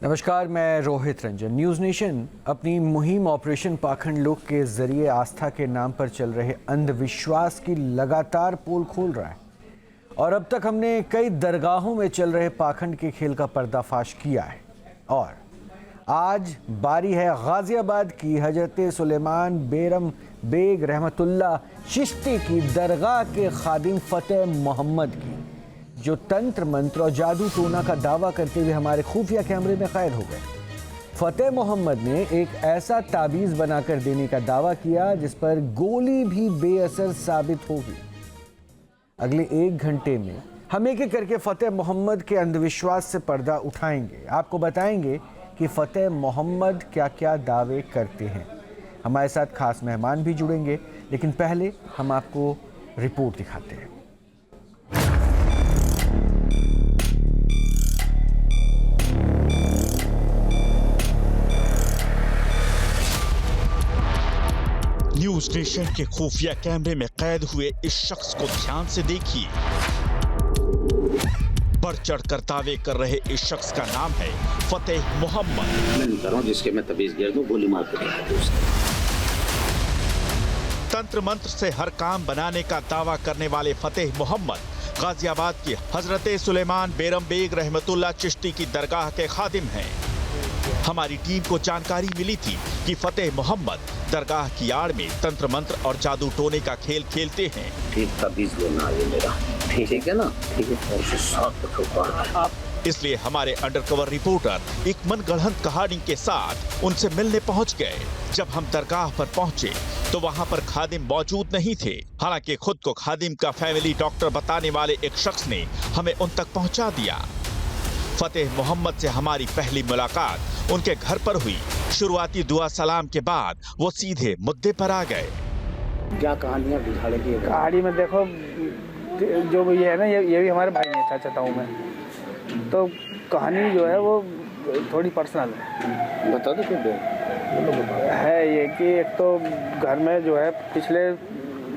नमस्कार, मैं Rohit Ranjan. News nation अपनी मुहिम ऑपरेशन पाखंड लुक के जरिए आस्था के नाम पर चल रहे अंधविश्वास की लगातार पोल खोल रहा है और अब तक हमने कई दरगाहों में चल रहे पाखंड के खेल का पर्दाफाश किया है। और आज बारी है गाजियाबाद की हजरत सुलेमान बेरम बेग रहमतुल्लाह चिश्ती की दरगाह के खादिम फतेह मोहम्मद की, जो तंत्र मंत्र और जादू टोना का दावा करते हुए हमारे खुफिया कैमरे में कैद हो गए। फतेह मोहम्मद ने एक ऐसा ताबीज बनाकर देने का दावा किया जिस पर गोली भी बेअसर साबित होगी। अगले 1 घंटे में हम एक एक करके फतेह मोहम्मद के अंधविश्वास से पर्दा उठाएंगे, आपको बताएंगे कि फतेह मोहम्मद क्या क्या दावे करते हैं। हमारे साथ खास मेहमान भी जुड़ेंगे, लेकिन पहले हम आपको रिपोर्ट दिखाते हैं। न्यूज नेशन के खुफिया कैमरे में कैद हुए इस शख्स को ध्यान से देखिए। बढ़ चढ़कर दावे कर रहे इस शख्स का नाम है फतेह मोहम्मद। जिसके मैं तबीज गिर दूं, गोली मार के तंत्र मंत्र से हर काम बनाने का दावा करने वाले फतेह मोहम्मद गाजियाबाद की हजरत सुलेमान बेरम बेग रहमतुल्लाह चिश्ती की दरगाह के खादिम हैं। हमारी टीम को जानकारी मिली थी कि फतेह मोहम्मद दरगाह की आड़ में तंत्र मंत्र और जादू टोने का खेल खेलते हैं। ठीक तबीज लेना है मेरा, ठीक है ना? ठीक है। इसलिए हमारे अंडरकवर रिपोर्टर एक मनगढ़ंत कहानी के साथ उनसे मिलने पहुंच गए। जब हम दरगाह पर पहुंचे तो वहां पर खादिम मौजूद नहीं थे। हालांकि खुद को खादिम का फैमिली डॉक्टर बताने वाले एक शख्स ने हमें उन तक पहुंचा दिया। फतेह मोहम्मद से हमारी पहली मुलाकात उनके घर पर हुई। शुरुआती दुआ सलाम के बाद वो सीधे मुद्दे पर आ गए। क्या कहानियां बिगाड़े की कहानी में देखो, जो भी है ना, ये भी हमारे भाई हैं, चाचा ताऊ में। तो कहानी जो है वो थोड़ी पर्सनल है। बता दो क्यों है ये कि एक तो घर में जो है पिछले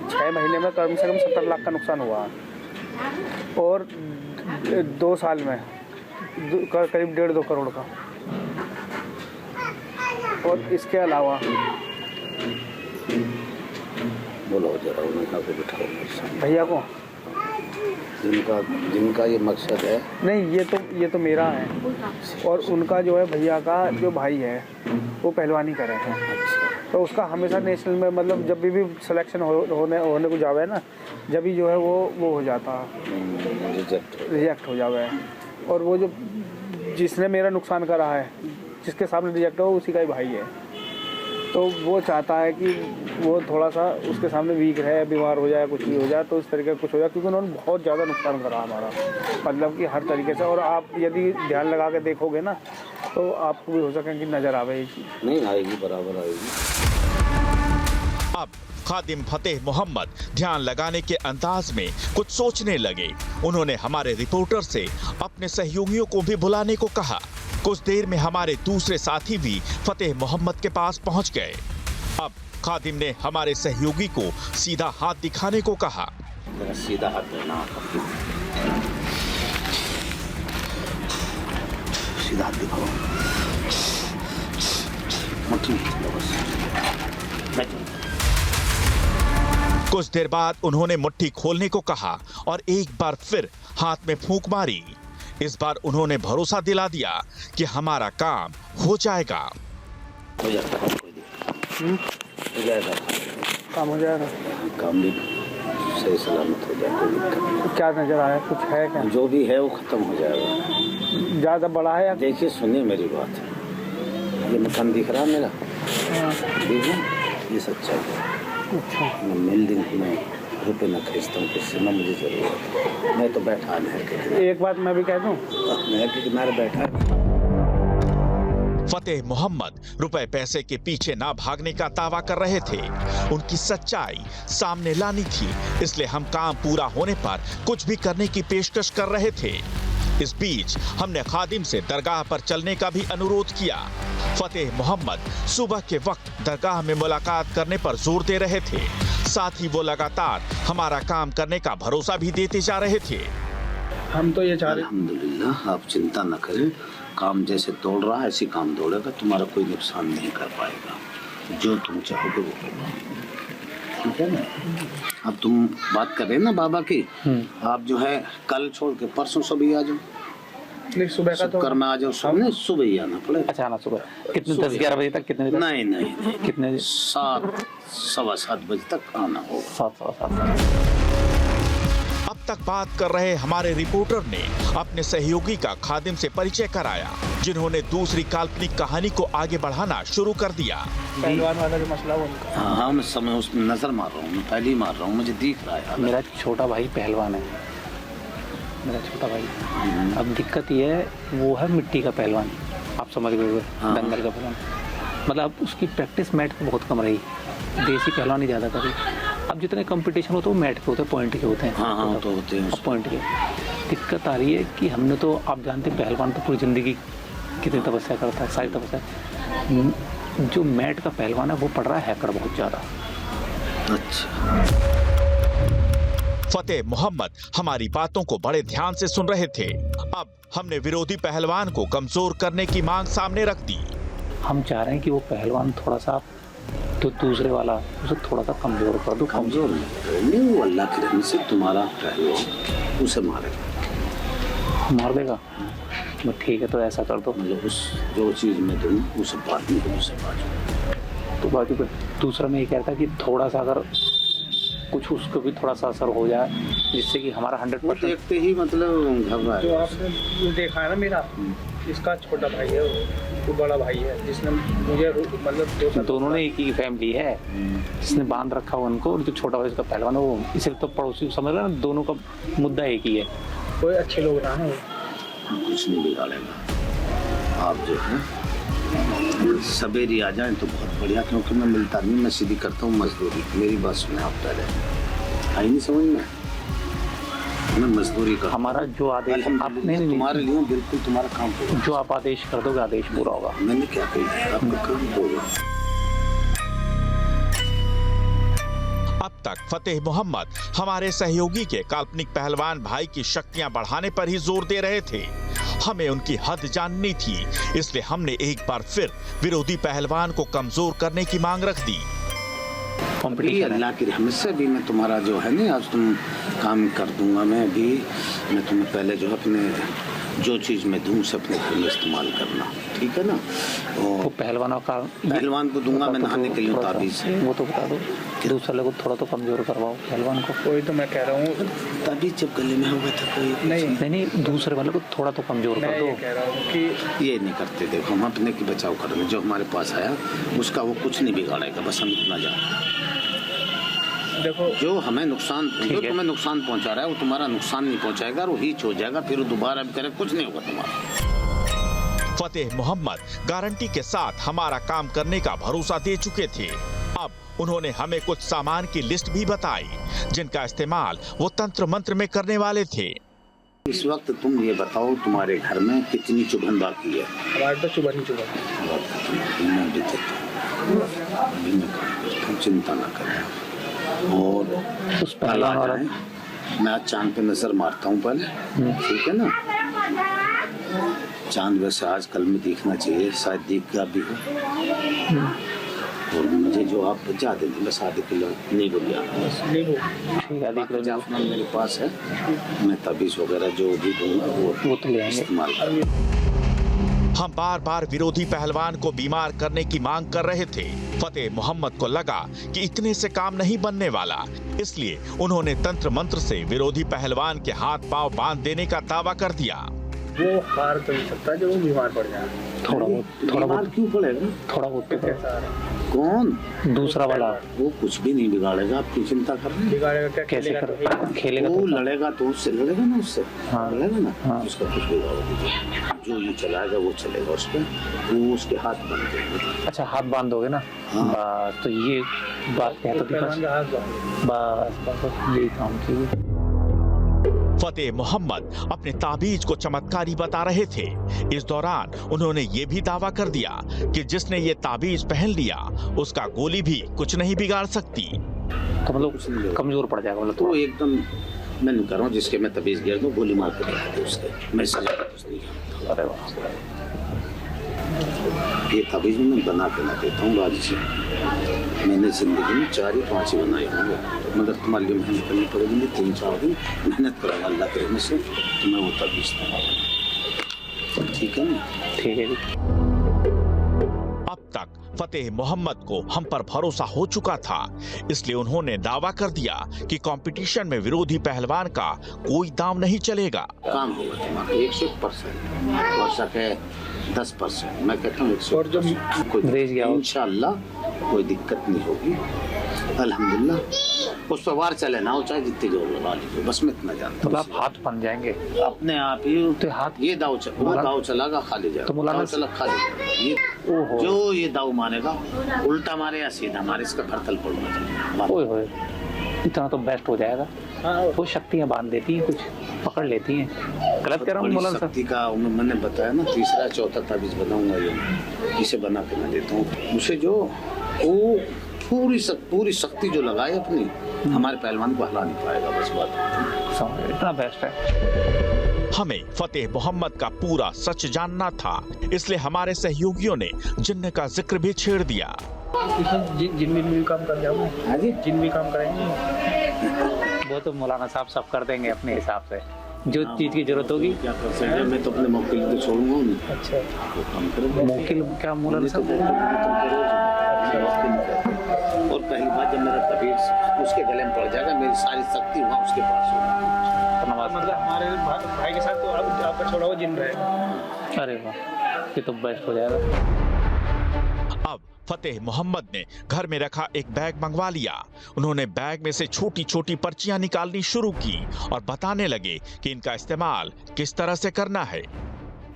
6 महीने में कम से कम 70 लाख का नुकसान हुआ और 2 साल में करीब 1.5-2 करोड़ का। और इसके अलावा बोलो जरा, उनका को बिठाओ भैया को, जिनका ये मकसद है। नहीं, ये तो मेरा है और उनका जो है भैया का जो भाई है वो पहलवानी कर रहे हैं। तो उसका हमेशा नेशनल में, मतलब जब भी सिलेक्शन होने को जावे ना, जब भी जो है वो हो जाता, रिजेक्ट हो जावे। और वो जो जिसने मेरा नुकसान करा है, जिसके सामने रिजेक्ट हो, उसी का ही भाई है। तो वो चाहता है कि वो थोड़ा सा उसके सामने वीक रहे, बीमार हो जाए, कुछ भी हो जाए, तो इस तरीके का कुछ हो जाए, क्योंकि उन्होंने बहुत ज़्यादा नुकसान करा हमारा, मतलब कि हर तरीके से। और आप यदि ध्यान लगा के देखोगे ना, तो आपको भी हो सके कि नज़र आवे ये चीज़। नहीं आएगी, बराबर आएगी। अब खादिम फतेह मोहम्मद ध्यान लगाने के अंदाज में कुछ सोचने लगे। उन्होंने हमारे रिपोर्टर से अपने सहयोगियों को भी बुलाने को कहा। कुछ देर में हमारे दूसरे साथी भी फतेह मोहम्मद के पास पहुंच गए। अब खादिम ने हमारे सहयोगी को सीधा हाथ दिखाने को कहा। सीधा हाथ देना, सीधा हाथ दिखाओ। कुछ देर बाद उन्होंने मुट्ठी खोलने को कहा और एक बार फिर हाथ में फूंक मारी। इस बार उन्होंने भरोसा दिला दिया कि हमारा काम हो जाएगा। हो जाता है, कोई दिक्कत हो जाएगा, काम हो जाएगा, काम भी सही सलामत हो जाएगा। क्या नज़र आया, कुछ है क्या? जो भी है वो खत्म हो जाएगा। ज़्यादा बड़ा है या? देखिए, सुनिए मेरी बात। ये मकान दिख रहा है मेरा, देखिए, ये सच्चाई है। अच्छा, मैं मिल दिन में रुपये न खरीदता हूँ, किससे ना मुझे जरूरत है। मैं तो बैठा है। एक बात मैं भी कह दूँ, मैं कि किनारे बैठा है। फतेह मोहम्मद रुपए पैसे के पीछे ना भागने का दावा कर रहे थे। उनकी सच्चाई सामने लानी थी, इसलिए हम काम पूरा होने पर कुछ भी करने की पेशकश कर रहे थे। इस बीच हमने खादिम से दरगाह पर चलने का भी अनुरोध किया। फतेह मोहम्मद सुबह के वक्त दरगाह में मुलाकात करने पर जोर दे रहे थे। साथ ही वो लगातार हमारा काम करने का भरोसा भी देते जा रहे थे। हम तो ये चाह रहे, अल्हम्दुलिल्लाह, आप चिंता न करें, काम जैसे दौड़ रहा है ऐसे काम दौड़ेगा, तुम्हारा कोई नुकसान नहीं कर पाएगा। जो तुम चाहोगे वो होगा, ठीक है ना। अब तुम बात कर रहे हैं ना बाबा की, आप जो है कल छोड़ के परसों सुबह आ जाओ। नहीं, सुबह का तो कर में आ जाओ, सुबह सुबह ही आना पड़ेगा। अच्छा आना सुबह कितने 10-11 बजे तक? कितने बजे तक? नहीं कितने? 7 सवा 7 बजे तक आना होगा। 7 अब तक बात कर रहे हमारे रिपोर्टर ने अपने सहयोगी का खादिम से परिचय कराया, जिन्होंने दूसरी काल्पनिक कहानी को आगे बढ़ाना शुरू कर दिया। पहलवान वाला जो मसला है उनका। हाँ मैं समय उसमें नजर मार रहा हूँ, मैं पहले ही मार रहा हूँ, मुझे दिख रहा है। मेरा छोटा भाई पहलवान है, मेरा छोटा भाई। अब दिक्कत ये है, वो है मिट्टी का पहलवान, आप समझ गए, दंगल का पहलवान। मतलब उसकी प्रैक्टिस मैट पे बहुत कम रही, देसी पहलवान ही ज़्यादा करी। अब जितने कंपटीशन होते हैं वो मैट पे होते हैं, पॉइंट के होते हैं। हाँ तो होते हैं। अब पॉइंट के दिक्कत आ रही है कि हमने तो, आप जानते हैं पहलवान तो पूरी ज़िंदगी कितनी तपस्या करता है, सारी तपस्या। जो मैट का पहलवान है वो पड़ रहा है हैकर बहुत ज़्यादा। अच्छा। फतेह मोहम्मद हमारी बातों को बड़े ध्यान से सुन रहे थे। अब हमने विरोधी पहलवान को कमजोर करने की मांग सामने रख दी। हम चाह रहे हैं कि वो पहलवान थोड़ा सा, तो दूसरे वाला उसे थोड़ा सा कमजोर कर दो। कमजोर नहीं, वो अल्लाह की रहमत से तुम्हारा पहलवान उसे मारेगा, मार देगा। तो ठीक है, तो ऐसा कर दो। मतलब उस जो चीज़ में दूँ उसे बात नहीं, उसे बात। तो बाकी पे दूसरा मैं ये कहता कि थोड़ा सा अगर कुछ उसको भी थोड़ा सा असर हो जाए, जिससे कि हमारा 100% देखते ही मतलब घबराए। जो आपने देखा है ना मेरा, इसका छोटा भाई है, वो बड़ा भाई है, जिसने मुझे मतलब दोनों ने एक ही फैमिली है, जिसने बांध रखा हो उनको, और जो छोटा भाई उसका पहलवान है वो, इसे तो पड़ोसी समझ रहे ना, दोनों का मुद्दा एक ही है। कोई अच्छे लोग ना है, कुछ नहीं बिगाड़ेगा। आप जो है सवेरे आ जाएं तो बहुत बढ़िया, क्योंकि मैं मिलता नहीं, मैं सीधी करता हूँ मजदूरी। मेरी बात सुने आप पहले, आई नहीं समझ में, मैं मजदूरी का हमारा जो आदेश आपने, तुम्हारे लिए बिल्कुल तुम्हारा काम होगा। जो आप आदेश कर दोगे आदेश पूरा होगा। मैंने क्या कही, आपका काम होगा। अब तक फतेह मोहम्मद हमारे सहयोगी के काल्पनिक पहलवान भाई की शक्तियां बढ़ाने पर ही जोर दे रहे थे। हमें उनकी हद जाननी थी, इसलिए हमने एक बार फिर विरोधी पहलवान को कमजोर करने की मांग रख दी। कंपटीशन अल्लाह की रहमत से भी मैं तुम्हारा जो है ना, आज तुम काम कर दूंगा। मैं तुम्हें पहले जो है अपने जो चीज़ में दूँ उसे अपने घर में इस्तेमाल करना, ठीक है ना। वो पहलवानों का, पहलवान को दूंगा मैं नहाने के लिए ताबीज़, वो तो बता दो। दूसरे को थोड़ा तो कमजोर करवाओ पहलवान को। कोई तो मैं कह रहा हूँ, ताबीज़ जब गले में होगा तो कोई नहीं, दूसरे वाले को थोड़ा तो कमजोर कर दो। मैं कह रहा हूँ कि ये नहीं करते। देखो हम अपने की बचाव करेंगे, जो हमारे पास आया उसका वो कुछ नहीं बिगाड़ेगा, बस हम इतना जानते। देखो, जो हमें नुकसान, जो तुम्हें नुकसान पहुंचा रहा है वो तुम्हारा नुकसान नहीं पहुंचाएगा, और वो हीच हो जाएगा, फिर वो दोबारा भी करे, कुछ नहीं होगा तुम्हारा। फतेह मोहम्मद गारंटी के साथ हमारा काम करने का भरोसा दे चुके थे। अब उन्होंने हमें कुछ सामान की लिस्ट भी बताई, जिनका इस्तेमाल वो तंत्र मंत्र में करने वाले थे। इस वक्त तुम ये बताओ, तुम्हारे घर में कितनी चुभन बाकी है? हमारे तो चुभन ही चुभन। मैं भी देता हूं, अभी मैं काम करता हूं, चिंता ना करें। और उस पहलवान वाला, मैं आज चांद पे नजर मारता हूँ पहले, ठीक है ना। चांद वैसे आज कल में दिखना चाहिए, शायद दिख गया भी हो। और मुझे जो आप बचा देंगे, बस आधे किलो नींबू लिया, बस नींबू, ठीक है, देख लो। जाफरान मेरे पास है, मैं ताबीज़ वगैरह जो भी दूंगा वो तो ले आएंगे। इस्तेमाल करेंगे। हम बार बार विरोधी पहलवान को बीमार करने की मांग कर रहे थे। फतेह मोहम्मद को लगा कि इतने से काम नहीं बनने वाला, इसलिए उन्होंने तंत्र मंत्र से विरोधी पहलवान के हाथ पांव बांध देने का दावा कर दिया। वो हार तो नहीं सकता जब वो बीमार पड़ जाए। थोड़ा बहुत क्यों पड़ेगा? थोड़ा बहुत कौन दूसरा वाला, वो कुछ भी नहीं बिगाड़ेगा, आप क्यों चिंता कर रहे हैं? बिगाड़ेगा क्या? कैसे खेलेगा? वो लड़ेगा तो उससे लड़ेगा ना, उससे लड़ेगा ना, हाँ। उसका कुछ बिगाड़ेगा, जो ये चलाएगा वो चलेगा, उस पर वो उसके हाथ बांध देंगे। अच्छा, हाथ बांध दोगे ना? बस, तो ये बात कहता थी, बस यही काम चाहिए। फतेह मोहम्मद अपने ताबीज को चमत्कारी बता रहे थे। इस दौरान उन्होंने ये भी दावा कर दिया कि जिसने ये ताबीज पहन लिया उसका गोली भी कुछ नहीं बिगाड़ सकती। तो मतलब कमजोर पड़ जाएगा, मतलब तो एकदम मैं नहीं कर रहा हूँ, जिसके मैं ताबीज गिर दूं गोली मार कर उसके, मैं सजा कुछ नहीं। अरे वाह, ये तभी मैं बना के ना देता हूँ राजी से। मैंने जिंदगी में 4 ही 5 ही बनाए होंगे, मगर तुम्हारे लिए मेहनत करनी पड़ेगी। 3-4 दिन मेहनत करूँगा अल्लाह के रहमत से, तो मैं वो तबीज दूँगा। ठीक है ना? ठीक है जी। अब तक फतेह मोहम्मद को हम पर भरोसा हो चुका था, इसलिए उन्होंने दावा कर दिया कि कंपटीशन में विरोधी पहलवान का कोई दाम नहीं चलेगा। काम होगा तुम्हारा 100%, वर्षा के 10%, मैं कहता हूँ 100%। कोई इंशाअल्लाह कोई दिक्कत नहीं होगी, अल्हम्दुलिल्लाह। उस पर वार चले ना हो, चाहे जितनी जोर लगा लीजिए, बस मैं इतना जानता हूँ। मतलब हाथ बन जाएंगे अपने आप ही। तो हाथ ये दाव वो दाव चलागा खाली जाएगा, तो मौलाना चला खाली जाएगा। ये जो ये दाव मारेगा, उल्टा मारे या सीधा मारे, इसका भरतल पड़ना चाहिए। ओए होए, इतना तो बेस्ट हो जाएगा। वो शक्तियाँ बांध देती हैं, कुछ पकड़ लेती हैं। गलत कह रहा हूँ मौलाना साहब? शक्ति का मैंने बताया ना, 3-4 ताबीज बनाऊंगा ये, इसे बना के मैं देता हूँ। उसे जो वो पूरी शक्ति जो लगाए अपनी, हमारे पहलवान को हिला नहीं पाएगा। बस बात इतना बेस्ट है। हमें फतेह मोहम्मद का पूरा सच जानना था, इसलिए हमारे सहयोगियों ने जिन्न का जिक्र भी छेड़ दिया। जिन भी काम कर जाओगे, जिन भी काम करेंगे वो तो मौलाना साहब सब कर देंगे अपने हिसाब से, जो चीज की जरूरत होगी। क्या कर सकते हैं, मैं तो अपने मौके को छोड़ूंगा नहीं। अच्छा, वो काम करेंगे। मौके क्या मौलाना और पहली बात, जब मेरा तबीयत उसके गले में पड़ जाएगा, मेरी सारी शक्ति वहाँ उसके पास होगी। मतलब हमारे भाई के साथ तो अब आपका छोड़ा हुआ जिन रहेगा। अरे वाह, ये तो बेस्ट हो जाएगा। अब फतेह मोहम्मद ने घर में रखा एक बैग मंगवा लिया। उन्होंने बैग में से छोटी छोटी पर्चियां निकालनी शुरू की और बताने लगे कि इनका इस्तेमाल किस तरह से करना है।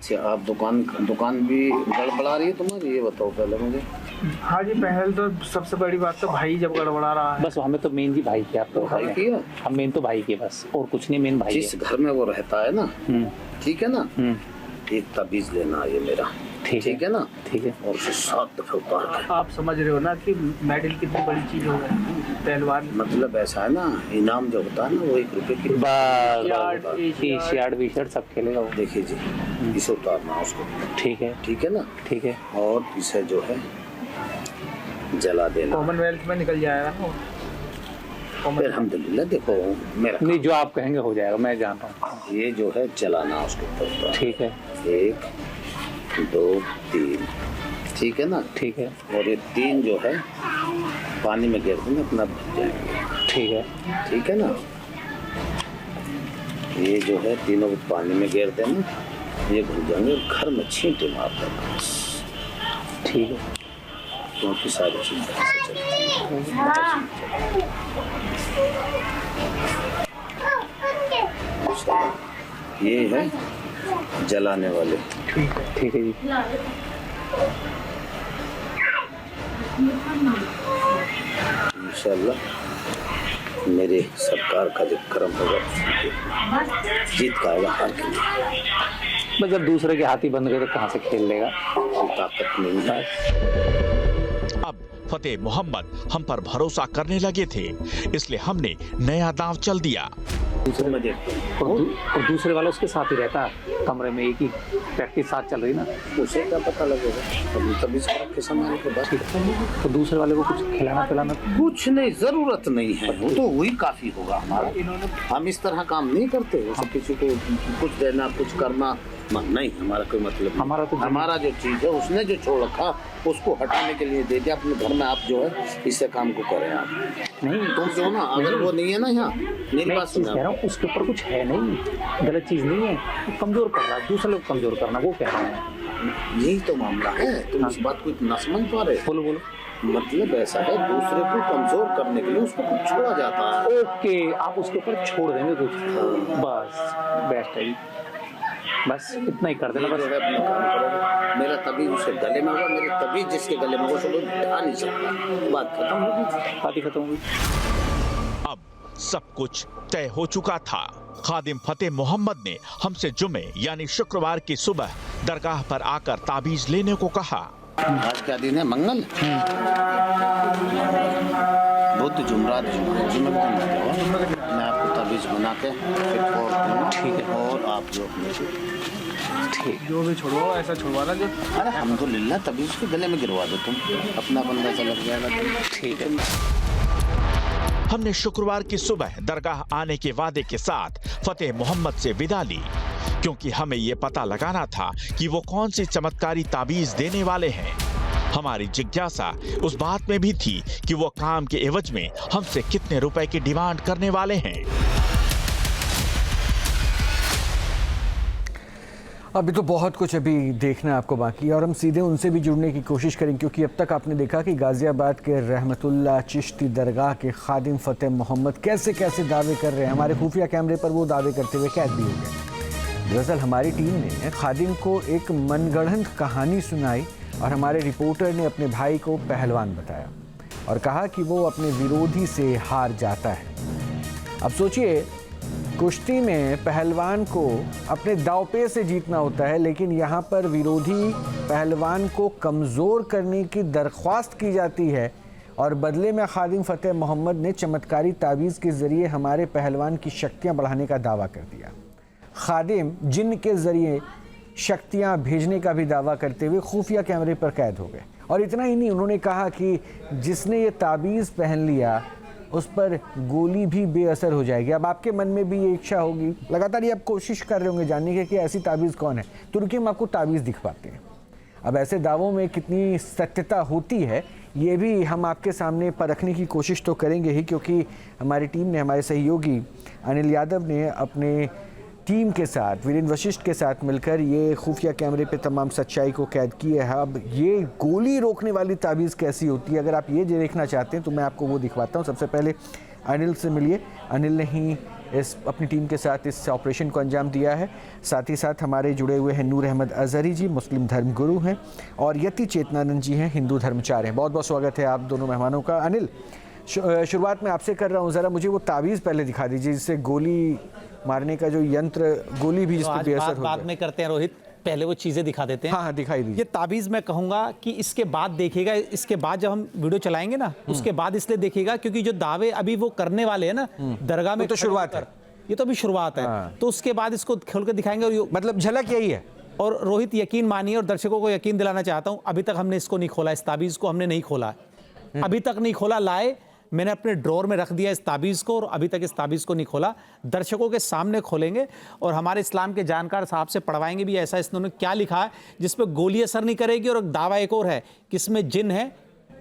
आप दुकान भी गड़बड़ा रही है तुम्हारी, ये बताओ पहले मुझे। हाँ जी, पहल तो सबसे बड़ी बात तो भाई जब गड़बड़ा रहा है। बस हमें तो मेन जी भाई की, आप तो भाई की है? हम मेन तो भाई की, बस और कुछ नहीं, मेन भाई। जिस घर में वो रहता है ना, ठीक है ना, एक तबीज लेना ये मेरा, ठीक है ना? ठीक है। और 7 दफे उतार के। आप समझ रहे हो ना कि मेडल कितनी बड़ी चीज हो गई पहलवान। मतलब ऐसा है ना, इनाम जो होता है ना, वो 1 रुपए की। टी-शर्ट सब खेलेगा वो। देखिए जी, इसे उतारना उसको, ठीक है, ठीक है ना? ठीक है। और इसे जो है जला देना। कॉमनवेल्थ में निकल जाएगा ना। अल्हम्दुलिल्लाह। देखो मेरा नहीं, जो आप कहेंगे हो जाएगा, मैं जानता हूँ। ये जो है जलाना उसके ऊपर। ठीक है। 1 2 3, ठीक है ना? ठीक है। और ये 3 जो है पानी में गिर देंगे, अपना भर जाएंगे। ठीक है। ठीक है ना? ये जो है तीनों को पानी में गिर देना, ये घुल जाएंगे। घर में छींटे मार देना, ठीक है। क्योंकि सारी चीजें ऐसे चलती हैं। ये है जलाने वाले। ठीक है जी। इंशाल्लाह मेरे सरकार का जो करम होगा, जीत का आएगा, हार के लिए। बस जब दूसरे के हाथी बन गए तो कहाँ से खेल लेगा, ताकत नहीं है। अब फतेह मोहम्मद हम पर भरोसा करने लगे थे, इसलिए हमने नया दांव चल दिया। और दूसरे वाला उसके साथ ही रहता है कमरे में, एक ही प्रैक्टिस साथ चल रही ना, उसे क्या पता लगेगा? तभी के समय के बाद तो दूसरे वाले को कुछ खिलाना पिलाना कुछ नहीं, जरूरत नहीं है। वो तो वही काफी होगा हमारा। हम इस तरह काम नहीं करते, किसी को कुछ देना, कुछ करना नहीं, हमारा कोई मतलब नहीं। हमारा जो चीज है उसने जो छोड़ रखा, उसको हटाने के लिए दे दिया अपने घर में। आप जो है इससे काम को करें। आप नहीं, तुम जो ना, अगर वो नहीं है ना यहाँ, मेरी बात सुनो, कह रहा हूँ उसके ऊपर कुछ है नहीं, गलत चीज नहीं है। कमजोर कर रहा है, दूसरे लोग कमजोर करना, वो कह रहे हैं। यही तो मामला है। तुम इस बात को इतना समझ पा रहे? बोलो। मतलब ऐसा है, दूसरे को कमजोर करने के लिए उसको कुछ छोड़ा जाता है। ओके, आप उसके ऊपर छोड़ देंगे कुछ, बस बेस्ट है। बस इतना ही कर देना। बस अपना काम करोगे। मेरा तभी उसके गले में होगा, मेरे तभी जिसके गले में होगा उसको उठा नहीं सकता। बात खत्म होगी, बात ही खत्म होगी। अब सब कुछ तय हो चुका था। खादिम फतेह मोहम्मद ने हमसे जुमे यानी शुक्रवार की सुबह दरगाह पर आकर ताबीज लेने को कहा। आज क्या दिन है? मंगल, बुध, जुमरात, जुम्मे के दिन मैं आपको ताबीज बना के फिर फोड़ देना। ठीक है। और आप जो ठीक। जो भी छुड़वाओ ऐसा छुड़वाना जो अरे अल्हम्दुलिल्लाह तभी उसके गले में गिरवा दो तुम, अपना बंदा सा लग जाएगा तो। ठीक है। हमने शुक्रवार की सुबह दरगाह आने के वादे के साथ फतेह मोहम्मद से विदा ली, क्योंकि हमें ये पता लगाना था कि वो कौन सी चमत्कारी ताबीज देने वाले हैं। हमारी जिज्ञासा उस बात में भी थी कि वो काम के एवज में हमसे कितने रुपए की डिमांड करने वाले हैं। अभी तो बहुत कुछ अभी देखना है आपको बाकी, और हम सीधे उनसे भी जुड़ने की कोशिश करें, क्योंकि अब तक आपने देखा कि गाज़ियाबाद के रहमतुल्लाह चिश्ती दरगाह के खादिम फतेह मोहम्मद कैसे कैसे दावे कर रहे हैं। हमारे खुफिया कैमरे पर वो दावे करते हुए कैद भी हो गए। दरअसल हमारी टीम ने खादिम को एक मनगढ़ंत कहानी सुनाई और हमारे रिपोर्टर ने अपने भाई को पहलवान बताया और कहा कि वो अपने विरोधी से हार जाता है। अब सोचिए, कुश्ती में पहलवान को अपने दांवपेच से जीतना होता है, लेकिन यहाँ पर विरोधी पहलवान को कमज़ोर करने की दरख्वास्त की जाती है और बदले में खादिम फतेह मोहम्मद ने चमत्कारी तावीज़ के ज़रिए हमारे पहलवान की शक्तियाँ बढ़ाने का दावा कर दिया। खादिम जिन के ज़रिए शक्तियाँ भेजने का भी दावा करते हुए खुफिया कैमरे पर कैद हो गए। और इतना ही नहीं, उन्होंने कहा कि जिसने ये ताबीज़ पहन लिया उस पर गोली भी बेअसर हो जाएगी। अब आपके मन में भी ये इच्छा होगी, लगातार ये आप कोशिश कर रहे होंगे जानने के कि ऐसी ताबीज़ कौन है। तुर्की में आपको ताबीज़ दिख पाते हैं। अब ऐसे दावों में कितनी सत्यता होती है ये भी हम आपके सामने परखने की कोशिश तो करेंगे ही, क्योंकि हमारी टीम ने, हमारे सहयोगी अनिल यादव ने अपने टीम के साथ, वीरेंद्र वशिष्ठ के साथ मिलकर ये खुफिया कैमरे पे तमाम सच्चाई को कैद किया है। अब ये गोली रोकने वाली ताबीज़ कैसी होती है, अगर आप ये देखना चाहते हैं तो मैं आपको वो दिखवाता हूँ। सबसे पहले अनिल से मिलिए। अनिल ने ही अपनी टीम के साथ इस ऑपरेशन को अंजाम दिया है। साथ ही साथ हमारे जुड़े हुए हैं नूर अहमद अजहरी जी, मुस्लिम धर्म गुरु हैं, और यति चेतनानंद जी हैं, हिंदू धर्मचार्य हैं। बहुत बहुत स्वागत है आप दोनों मेहमानों का। अनिल, शुरुआत में आपसे कर रहा हूँ, ज़रा मुझे वो ताबीज़ पहले दिखा दीजिए जिससे गोली मारने का जो यंत्र, गोली भी जिस पर बेअसर हो गया। बाद में करते हैं रोहित, पहले वो चीज़ें दिखा देते हैं। हाँ, दिखाई दीजिए। ये ताबीज़ मैं कहूँगा कि इसके बाद देखिएगा, इसके बाद जब हम वीडियो चलाएंगे ना, उसके बाद इसलिए देखिएगा क्योंकि जो दावे अभी वो करने वाले हैं ना दरगाह में, तो शुरुआत है, ये तो अभी शुरुआत है। तो उसके बाद इसको खोल कर दिखाएंगे। और मतलब झलक यही है। और रोहित यकीन मानिए, और दर्शकों को यकीन दिलाना चाहता हूँ, अभी तक हमने इसको नहीं खोला, इस ताबीज़ को हमने नहीं खोला है, अभी तक नहीं खोला। लाए मैंने अपने ड्रॉर में रख दिया इस ताबीज़ को, और अभी तक इस ताबीज़ को नहीं खोला। दर्शकों के सामने खोलेंगे और हमारे इस्लाम के जानकार साहब से पढ़वाएंगे भी ऐसा इसने क्या लिखा है जिस पे गोली असर नहीं करेगी। और दावा एक और है कि इसमें जिन है,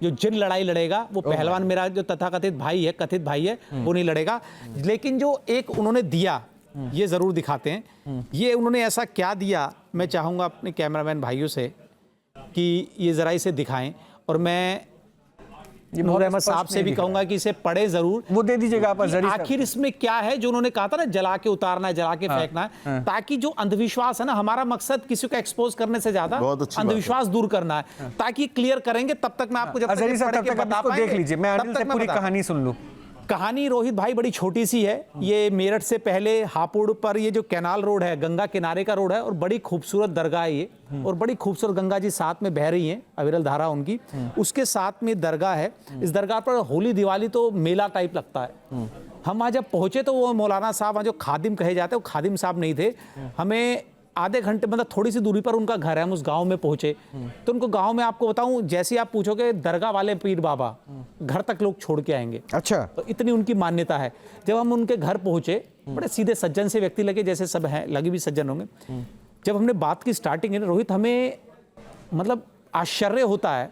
जो जिन लड़ाई लड़ेगा वो पहलवान, मेरा जो तथाकथित भाई है, कथित भाई है, वो नहीं लड़ेगा। लेकिन जो एक उन्होंने दिया, ये ज़रूर दिखाते हैं। ये उन्होंने ऐसा क्या दिया, मैं चाहूँगा अपने कैमरामैन भाइयों से कि ये ज़रा इसे दिखाएं। और मैं नूर अहमद साहब से भी कहूंगा कि इसे पढ़े जरूर। वो दे दीजिएगा आप अजहरी साहब। आखिर इसमें क्या है जो उन्होंने कहा था ना, जला के उतारना है, जला के फेंकना है, ताकि जो अंधविश्वास है ना, हमारा मकसद किसी को एक्सपोज करने से ज्यादा अंधविश्वास दूर करना है, ताकि क्लियर करेंगे। तब तक मैं आपको जब अजहरी साहब तब तक आप इसको देख लीजिए, मैं अनिल से पूरी कहानी सुन लूं। कहानी रोहित भाई बड़ी छोटी सी है। ये मेरठ से पहले हापुड़ पर ये जो कैनाल रोड है, गंगा किनारे का रोड है, और बड़ी खूबसूरत दरगाह है ये, और बड़ी खूबसूरत गंगा जी साथ में बह रही हैं, अविरल धारा उनकी, उसके साथ में दरगाह है। इस दरगाह पर होली दिवाली तो मेला टाइप लगता है। हम वहाँ जब पहुंचे तो वो मौलाना साहब वहाँ जो खादिम कहे जाते हैं, वो खादिम साहब नहीं थे। हमें आधे घंटे, मतलब थोड़ी सी दूरी पर उनका घर है, हम उस गांव में पहुंचे। तो उनको गांव में, आपको बताऊं, जैसे आप पूछोगे दरगाह वाले पीर बाबा, घर तक लोग छोड़ के आएंगे। अच्छा, तो इतनी उनकी मान्यता है। जब हम उनके घर पहुंचे, बड़े सीधे सज्जन से व्यक्ति लगे, जैसे सब हैं, लगे भी सज्जन होंगे। जब हमने बात की स्टार्टिंग है रोहित, हमें मतलब आश्चर्य होता है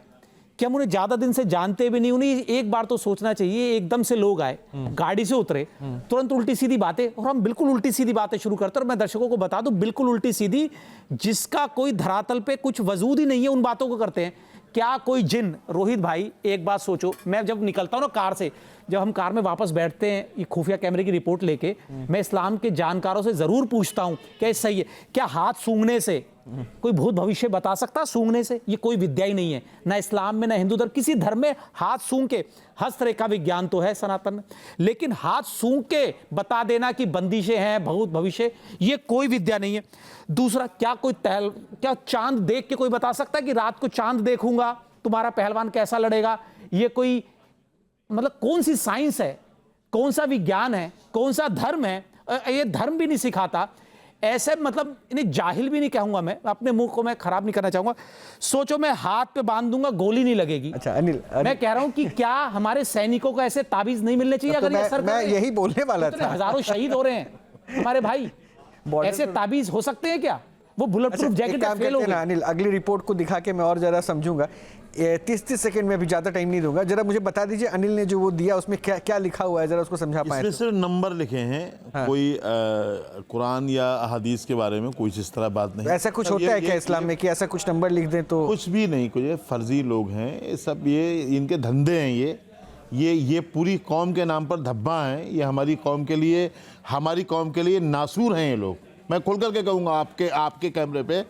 कि हम उन्हें ज्यादा दिन से जानते भी नहीं। उन्हें एक बार तो सोचना चाहिए, एकदम से लोग आए, गाड़ी से उतरे, तुरंत उल्टी सीधी बातें, और हम बिल्कुल उल्टी सीधी बातें शुरू करते हैं। और मैं दर्शकों को बता दूं, बिल्कुल उल्टी सीधी, जिसका कोई धरातल पे कुछ वजूद ही नहीं है, उन बातों को करते हैं। क्या कोई जिन, रोहित भाई एक बात सोचो, मैं जब निकलता हूं ना कार से, जब हम कार में वापस बैठते हैं ये खुफिया कैमरे की रिपोर्ट लेके, मैं इस्लाम के जानकारों से जरूर पूछता हूं क्या ये सही है, क्या हाथ सूंघने से कोई भूत भविष्य बता सकता? सूंघने से ये कोई विद्या ही नहीं है, ना इस्लाम में, ना हिंदू धर्म, किसी धर्म में हाथ सूंघ के, हस्तरेखा विज्ञान तो है सनातन में, लेकिन हाथ सूंघ के बता देना कि बंदिशें हैं, भूत भविष्य, ये कोई विद्या नहीं है। दूसरा, क्या चांद देख के कोई बता सकता है कि रात को चांद देखूंगा तुम्हारा पहलवान कैसा लड़ेगा? ये कोई, मतलब कौन सी साइंस है कौन सा विज्ञान है, कौन सा धर्म है, ये धर्म भी नहीं सिखाता। ऐसे मतलब इन्हें जाहिल भी नहीं कहूंगा मैं, अपने मुंह को मैं खराब नहीं करना चाहूंगा। सोचो मैं हाथ पे बांध दूंगा, गोली नहीं लगेगी। अच्छा अनिल, मैं कह रहा हूं कि क्या हमारे सैनिकों को ऐसे ताबीज नहीं मिलने चाहिए? तो अगर ये सर मैं यही बोलने वाला था। हजारों शहीद हो रहे हैं हमारे भाई, ऐसे ताबीज हो सकते हैं क्या? वो बुलेट प्रूफ जैकेट फेल हो गए। अनिल अगली रिपोर्ट को दिखा के मैं और जरा समझूंगा। 30 सेकंड में, अभी ज्यादा टाइम नहीं दूंगा। जरा मुझे बता दीजिए अनिल ने जो वो दिया उसमें क्या क्या लिखा हुआ है, जरा उसको समझा पाए। इसमें सिर्फ नंबर लिखे हैं। हाँ। कोई कुरान या हदीस के बारे में कोई इस तरह बात नहीं। ऐसा कुछ होता है क्या इस्लाम में कि ऐसा कुछ नंबर लिख दें तो? कुछ भी नहीं, कुछ फर्जी लोग हैं ये सब, ये इनके धंधे हैं। ये पूरी कौम के नाम पर धब्बा हैं। ये हमारी कौम के लिए नासूर हैं ये लोग। मैं खुल करके कहूंगा आपके कैमरे पे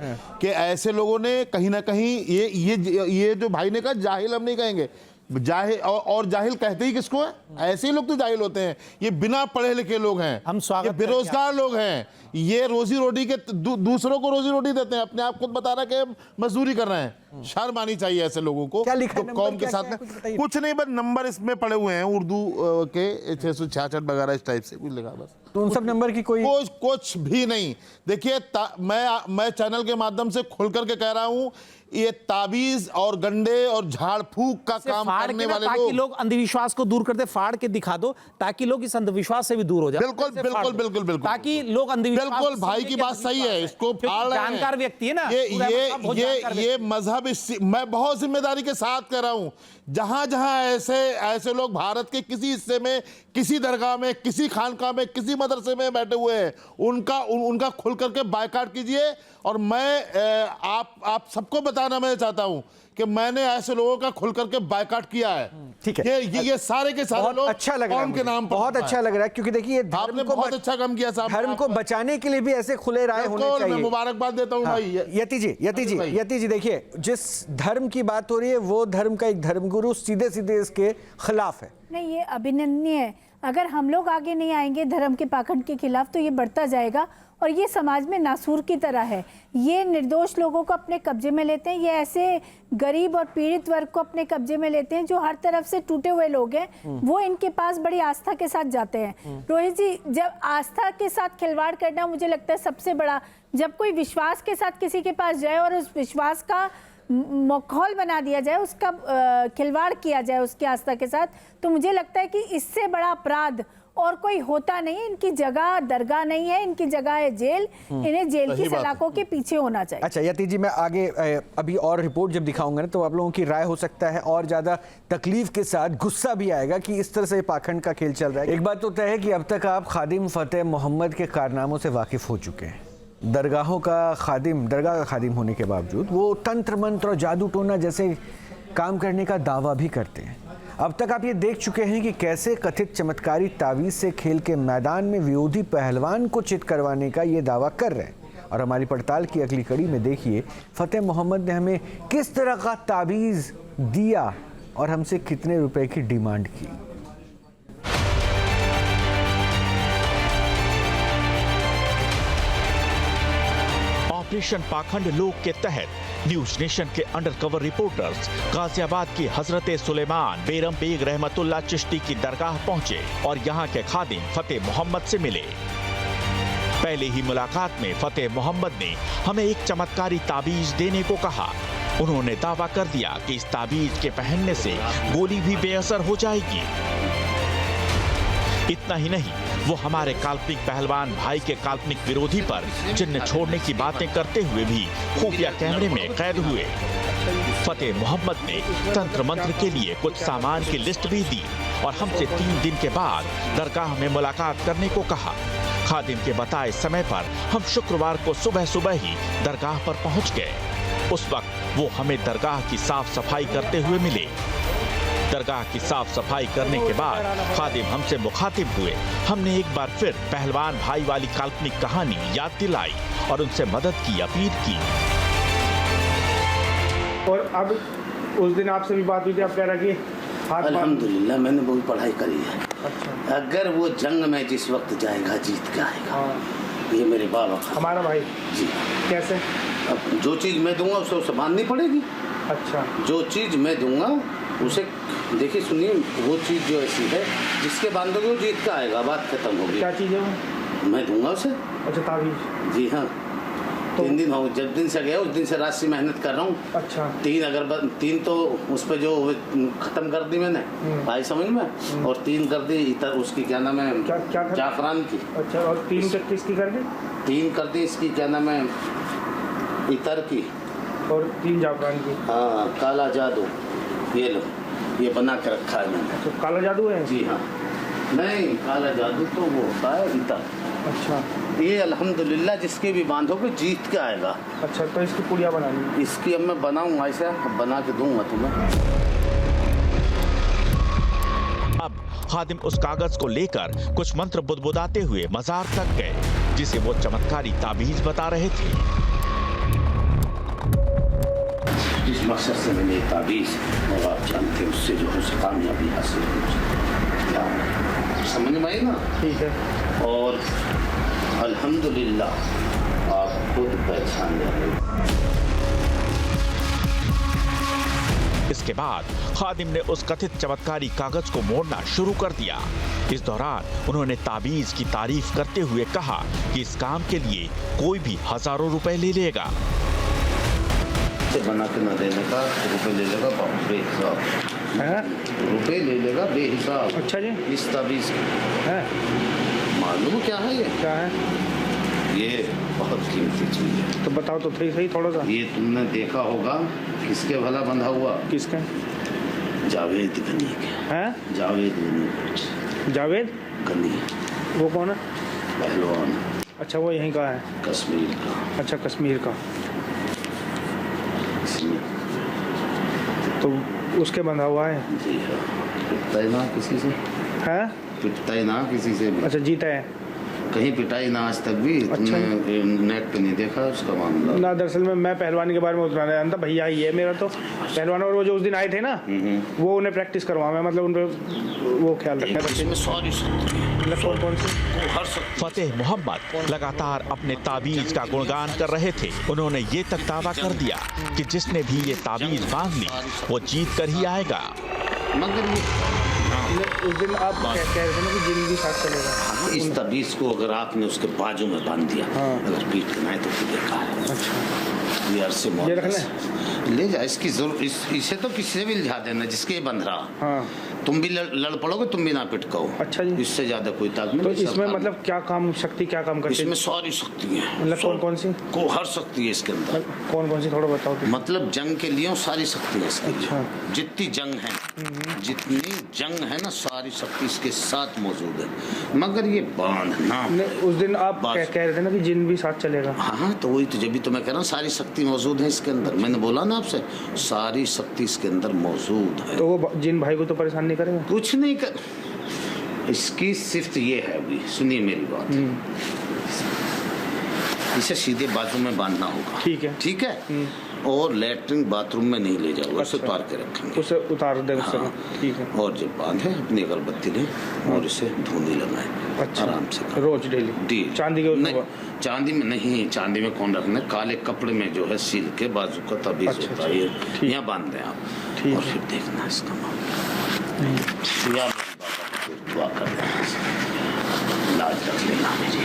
कि ऐसे लोगों ने कहीं ना कहीं ये जो भाई ने कहा, जाहिल हम नहीं कहेंगे, जाहिल और जाहिल कहते ही किसको है? ऐसे ही लोग तो जाहिल होते हैं। ये बिना पढ़े लिखे लोग हैं, हम स्वागत, ये बेरोजगार लोग हैं, ये रोजी रोटी के दूसरों को रोजी रोटी देते हैं, अपने आप खुद बता रहा है कि मजदूरी कर रहे हैं। शर्म आनी चाहिए ऐसे लोगों को। क्या लिखा तो कौम के साथ में कुछ नहीं, बस नंबर इसमें पड़े हुए हैं उर्दू के 666 वगैरह इस टाइप से कुछ लिखा, बस। तो उन सब नंबर की कोई कुछ भी नहीं। देखिए मैं चैनल के माध्यम से खुल करके कह रहा हूं, ये ताबीज और गंडे और झाड़ फूक का काम करने वाले ताकि लोग अंधविश्वास को दूर करते, फाड़ के दिखा दो ताकि लोग इस अंधविश्वास से भी दूर हो जाए। बिल्कुल ताकि लोग अंधविश्वास, बिल्कुल भाई की बात सही है, इसको फाड़ रहे हैं। जानकार व्यक्ति है ना ये मजहब, मैं बहुत जिम्मेदारी के साथ कह रहा हूं, जहां जहां ऐसे लोग भारत के किसी हिस्से में, किसी दरगाह में, किसी खानका में, किसी मदरसे में बैठे हुए हैं, उनका खुल करके बायकॉट कीजिए। और मैं आप सबको बताना मैं चाहता हूं कि मैंने ऐसे लोगों का खुल करके बायकॉट किया है। ठीक है, ये सारे के सारे लोग अच्छा लग रहा है, के नाम पर बहुत अच्छा लग रहा है, क्योंकि देखिए आपने बहुत अच्छा काम किया साहब। धर्म को बचाने के लिए भी ऐसे खुले राय होने चाहिए। मैं मुबारकबाद देता हूं भाई। यति जी देखिए, जिस धर्म की बात हो रही है वो धर्म का एक धर्मगुरु सीधे इसके खिलाफ है। नहीं, ये अभिनंदनीय है। अगर हम लोग आगे नहीं आएंगे धर्म के पाखंड के खिलाफ तो ये बढ़ता जाएगा और ये समाज में नासूर की तरह है। ये निर्दोष लोगों को अपने कब्जे में लेते हैं, ये ऐसे गरीब और पीड़ित वर्ग को अपने कब्जे में लेते हैं जो हर तरफ से टूटे हुए लोग हैं, वो इनके पास बड़ी आस्था के साथ जाते हैं। रोहित जी, जब आस्था के साथ खिलवाड़ करना मुझे लगता है सबसे बड़ा, जब कोई विश्वास के साथ किसी के पास जाए और उस विश्वास का माहौल बना दिया जाए, उसका खिलवाड़ किया जाए उसकी आस्था के साथ, तो मुझे लगता है कि इससे बड़ा अपराध और कोई होता नहीं। इनकी जगह दरगाह नहीं है, इनकी जगह है जेल। इन्हें जेल की सलाखों के पीछे होना चाहिए। अच्छा यति जी, मैं आगे अभी और रिपोर्ट जब दिखाऊंगा ना तो आप लोगों की राय हो सकता है और ज्यादा तकलीफ के साथ गुस्सा भी आएगा कि इस तरह से पाखंड का खेल चल रहा है। एक बात तो तय है कि अब तक आप खादिम फतेह मोहम्मद के कारनामों से वाकिफ हो चुके हैं। दरगाह का खादिम होने के बावजूद वो तंत्र मंत्र और जादू टोना जैसे काम करने का दावा भी करते हैं। अब तक आप ये देख चुके हैं कि कैसे कथित चमत्कारी तावीज़ से खेल के मैदान में विरोधी पहलवान को चित करवाने का ये दावा कर रहे हैं। और हमारी पड़ताल की अगली कड़ी में देखिए फतेह मोहम्मद ने हमें किस तरह का तावीज़ दिया और हमसे कितने रुपए की डिमांड की। ऑपरेशन पाखंड लोक के तहत न्यूज नेशन के अंडरकवर रिपोर्टर्स गाजियाबाद की हजरत सुलेमान बेरम बेग रहमतुल्लाह चिश्ती की दरगाह पहुंचे और यहां के खादिम फतेह मोहम्मद से मिले। पहले ही मुलाकात में फतेह मोहम्मद ने हमें एक चमत्कारी ताबीज देने को कहा। उन्होंने दावा कर दिया कि इस ताबीज के पहनने से गोली भी बेअसर हो जाएगी। इतना ही नहीं, वो हमारे काल्पनिक पहलवान भाई के काल्पनिक विरोधी पर चिन्ह छोड़ने की बातें करते हुए भी खुफिया कैमरे में कैद हुए। फतेह मोहम्मद ने तंत्र मंत्र के लिए कुछ सामान की लिस्ट भी दी और हमसे 3 दिन के बाद दरगाह में मुलाकात करने को कहा। खादिम के बताए समय पर हम शुक्रवार को सुबह ही दरगाह पर पहुंच गए। उस वक्त वो हमें दरगाह की साफ सफाई करते हुए मिले। दरगाह की साफ सफाई करने के बाद खादिम हमसे मुखातिब हुए। हमने एक बार फिर पहलवान भाई वाली काल्पनिक कहानी याद दिलाई और उनसे मदद की अपील की। और अब उस दिन आपसे भी बात हुई थी, आप कह रहा कि अल्हम्दुलिल्लाह मैंने बहुत पढ़ाई करी है। अच्छा। अगर वो जंग में जिस वक्त जाएगा जीत के आएगा। हाँ। ये मेरे बाबा हमारा भाई जी। कैसे? अब जो चीज़ मैं दूंगा उसे माननी पड़ेगी। अच्छा। जो चीज़ मैं दूंगा उसे देखिए सुनिए, वो चीज़ जो ऐसी है जिसके बांधोगे वो जीत का आएगा, बात खत्म होगी। क्या चीज़ है वो? मैं दूंगा उसे। अच्छा, ताबीज। जी हाँ, 3 दिन हो, जब दिन से गया उस दिन से रात से मेहनत कर रहा हूँ। अच्छा। 3 तो उस पर जो खत्म कर दी मैंने, आई समझ में, और 3 कर दी इतर उसकी क्या नाम है, क्या जाफरान की। अच्छा, और 3 किसकी कर दी? 3 कर दी इसकी क्या नाम है, इतर की, और 3 जाफरान की। हाँ, काला जादू। ये लो, ये बना के रखा है मैंने। तो काला जादू है? जी हाँ। नहीं, काला जादू तो वो होता है इतर। अच्छा। ये अल्हम्दुलिल्लाह जिसके भी बांधोगे जीत के आएगा। अच्छा, तो इसकी पुड़िया बनानी है? इसकी अब मैं बनाऊंगा, ऐसा अब बना के दूंगा तुम्हें। अब खादिम उस कागज को लेकर कुछ मंत्र बुदबुदाते हुए मजार तक गए, जिसे वो चमत्कारी ताबीज बता रहे थे। जिस मकसद से मैंने ये ताबीज, और आप जानते हैं उससे जो है उसे कामयाबी हासिल हो, समझ में आई ना? ठीक है। और अल्हम्दुलिल्लाह आप खुद पहचान जाएंगे। इसके बाद खादिम ने उस कथित चमत्कारी कागज को मोड़ना शुरू कर दिया। इस दौरान उन्होंने ताबीज की तारीफ करते हुए कहा कि इस काम के लिए कोई भी हजारों रुपए ले लेगा। बना के न देने का, रुपए ले लेगा बेहिसाब, रुपए ले लेगा बेहिसाब। अच्छा जी। इस ताबीज है? मालूम क्या है ये? क्या है? ये बहुत कीमती चीज है। तो बताओ तो सही थोड़ा सा। ये तुमने देखा होगा, किसके भला बंधा हुआ? किसका? जावेद गनी के। हैं? जावेद गनी। जावेद गनी वो कौन है? पहलवान। अच्छा, वो यहीं का है? कश्मीर का। अच्छा, कश्मीर का। इसमें तो उसके बंधा हुआ है? जी हाँ, पिटता ही ना किसी से। है? पिटता ही ना किसी से भी। अच्छा, जीता है? कहीं पिटाई ना आज तक भी। अच्छा। तुमने नेट पे नहीं देखा उसका मामला? ना, दरअसल में मैं पहलवानी के बारे में उतना नहीं जानता। भैया ही है मेरा तो पहलवान, और वो जो उस दिन आए थे ना, वो उन्हें प्रैक्टिस करवा, मैं मतलब उन पर वो ख्याल रखना। इसमें सॉरी कौन सी? हर सकती। फतेह मोहम्मद लगातार अपने ताबीज का गुणगान कर रहे थे। उन्होंने ये तक दावा कर दिया कि जिसने भी ये ताबीज बांध ली वो जीत कर ही आएगा। मगर उस दिन आप कह रहे थे ना कि जिन भी साथ चलेगा। इस ताबीज को अगर आपने उसके बाजू में बांध दिया, अगर पीट के ना तो फिर बेकार है। अच्छा। ये अरसे ये रखना ले जा, इसकी जरूर इसे तो किसी से भी लिझा देना जिसके ये बंध रहा। हाँ। तुम भी लड़ पड़ोगे, तुम भी ना पिटकाओ। अच्छा जी। इससे ज्यादा कोई ताकत नहीं। तो इसमें मतलब क्या काम, शक्ति क्या काम करती है? इसमें सारी शक्ति है। मतलब कौन सी? को हर शक्ति है इसके अंदर। कौन सी थोड़ा बताओ तो। मतलब जंग के लिए सारी शक्ति है इसके लिए। अच्छा। जितनी जंग है, जितनी जंग है ना, सारी शक्ति इसके साथ मौजूद है। मगर ये बांधना, उस दिन आप कह रहे थे ना कि जिन भी साथ चलेगा। हाँ, तो वही तो जब भी तो मैं कह रहा हूँ सारी शक्ति मौजूद है इसके अंदर। मैंने बोला ना आपसे, सारी शक्ति इसके अंदर मौजूद है। तो वो जिन भाई को तो परेशान नहीं करेगा? कुछ नहीं कर, इसकी सिर्फ ये है, अभी सुनिए मेरी बात, इसे सीधे बाजू में बांधना होगा। ठीक है। ठीक है। और लैट्रिन बाथरूम में नहीं ले जाओगे। उसे उतार के रखेंगे। उसे उतार दे। हाँ। ठीक है। और जब बांधे अपनी अगरबत्ती लें और इसे धुनी लगाएं। अच्छा। आराम से रोज डेली? चांदी के? नहीं, चांदी में नहीं, चांदी में कौन रखना, काले कपड़े में जो है सील के बाजू का ताबीज होता है, यहाँ बांध दें आप। और फिर देखना इसका मामला। या दुआ कर देना, लाज रख लेना मेरी।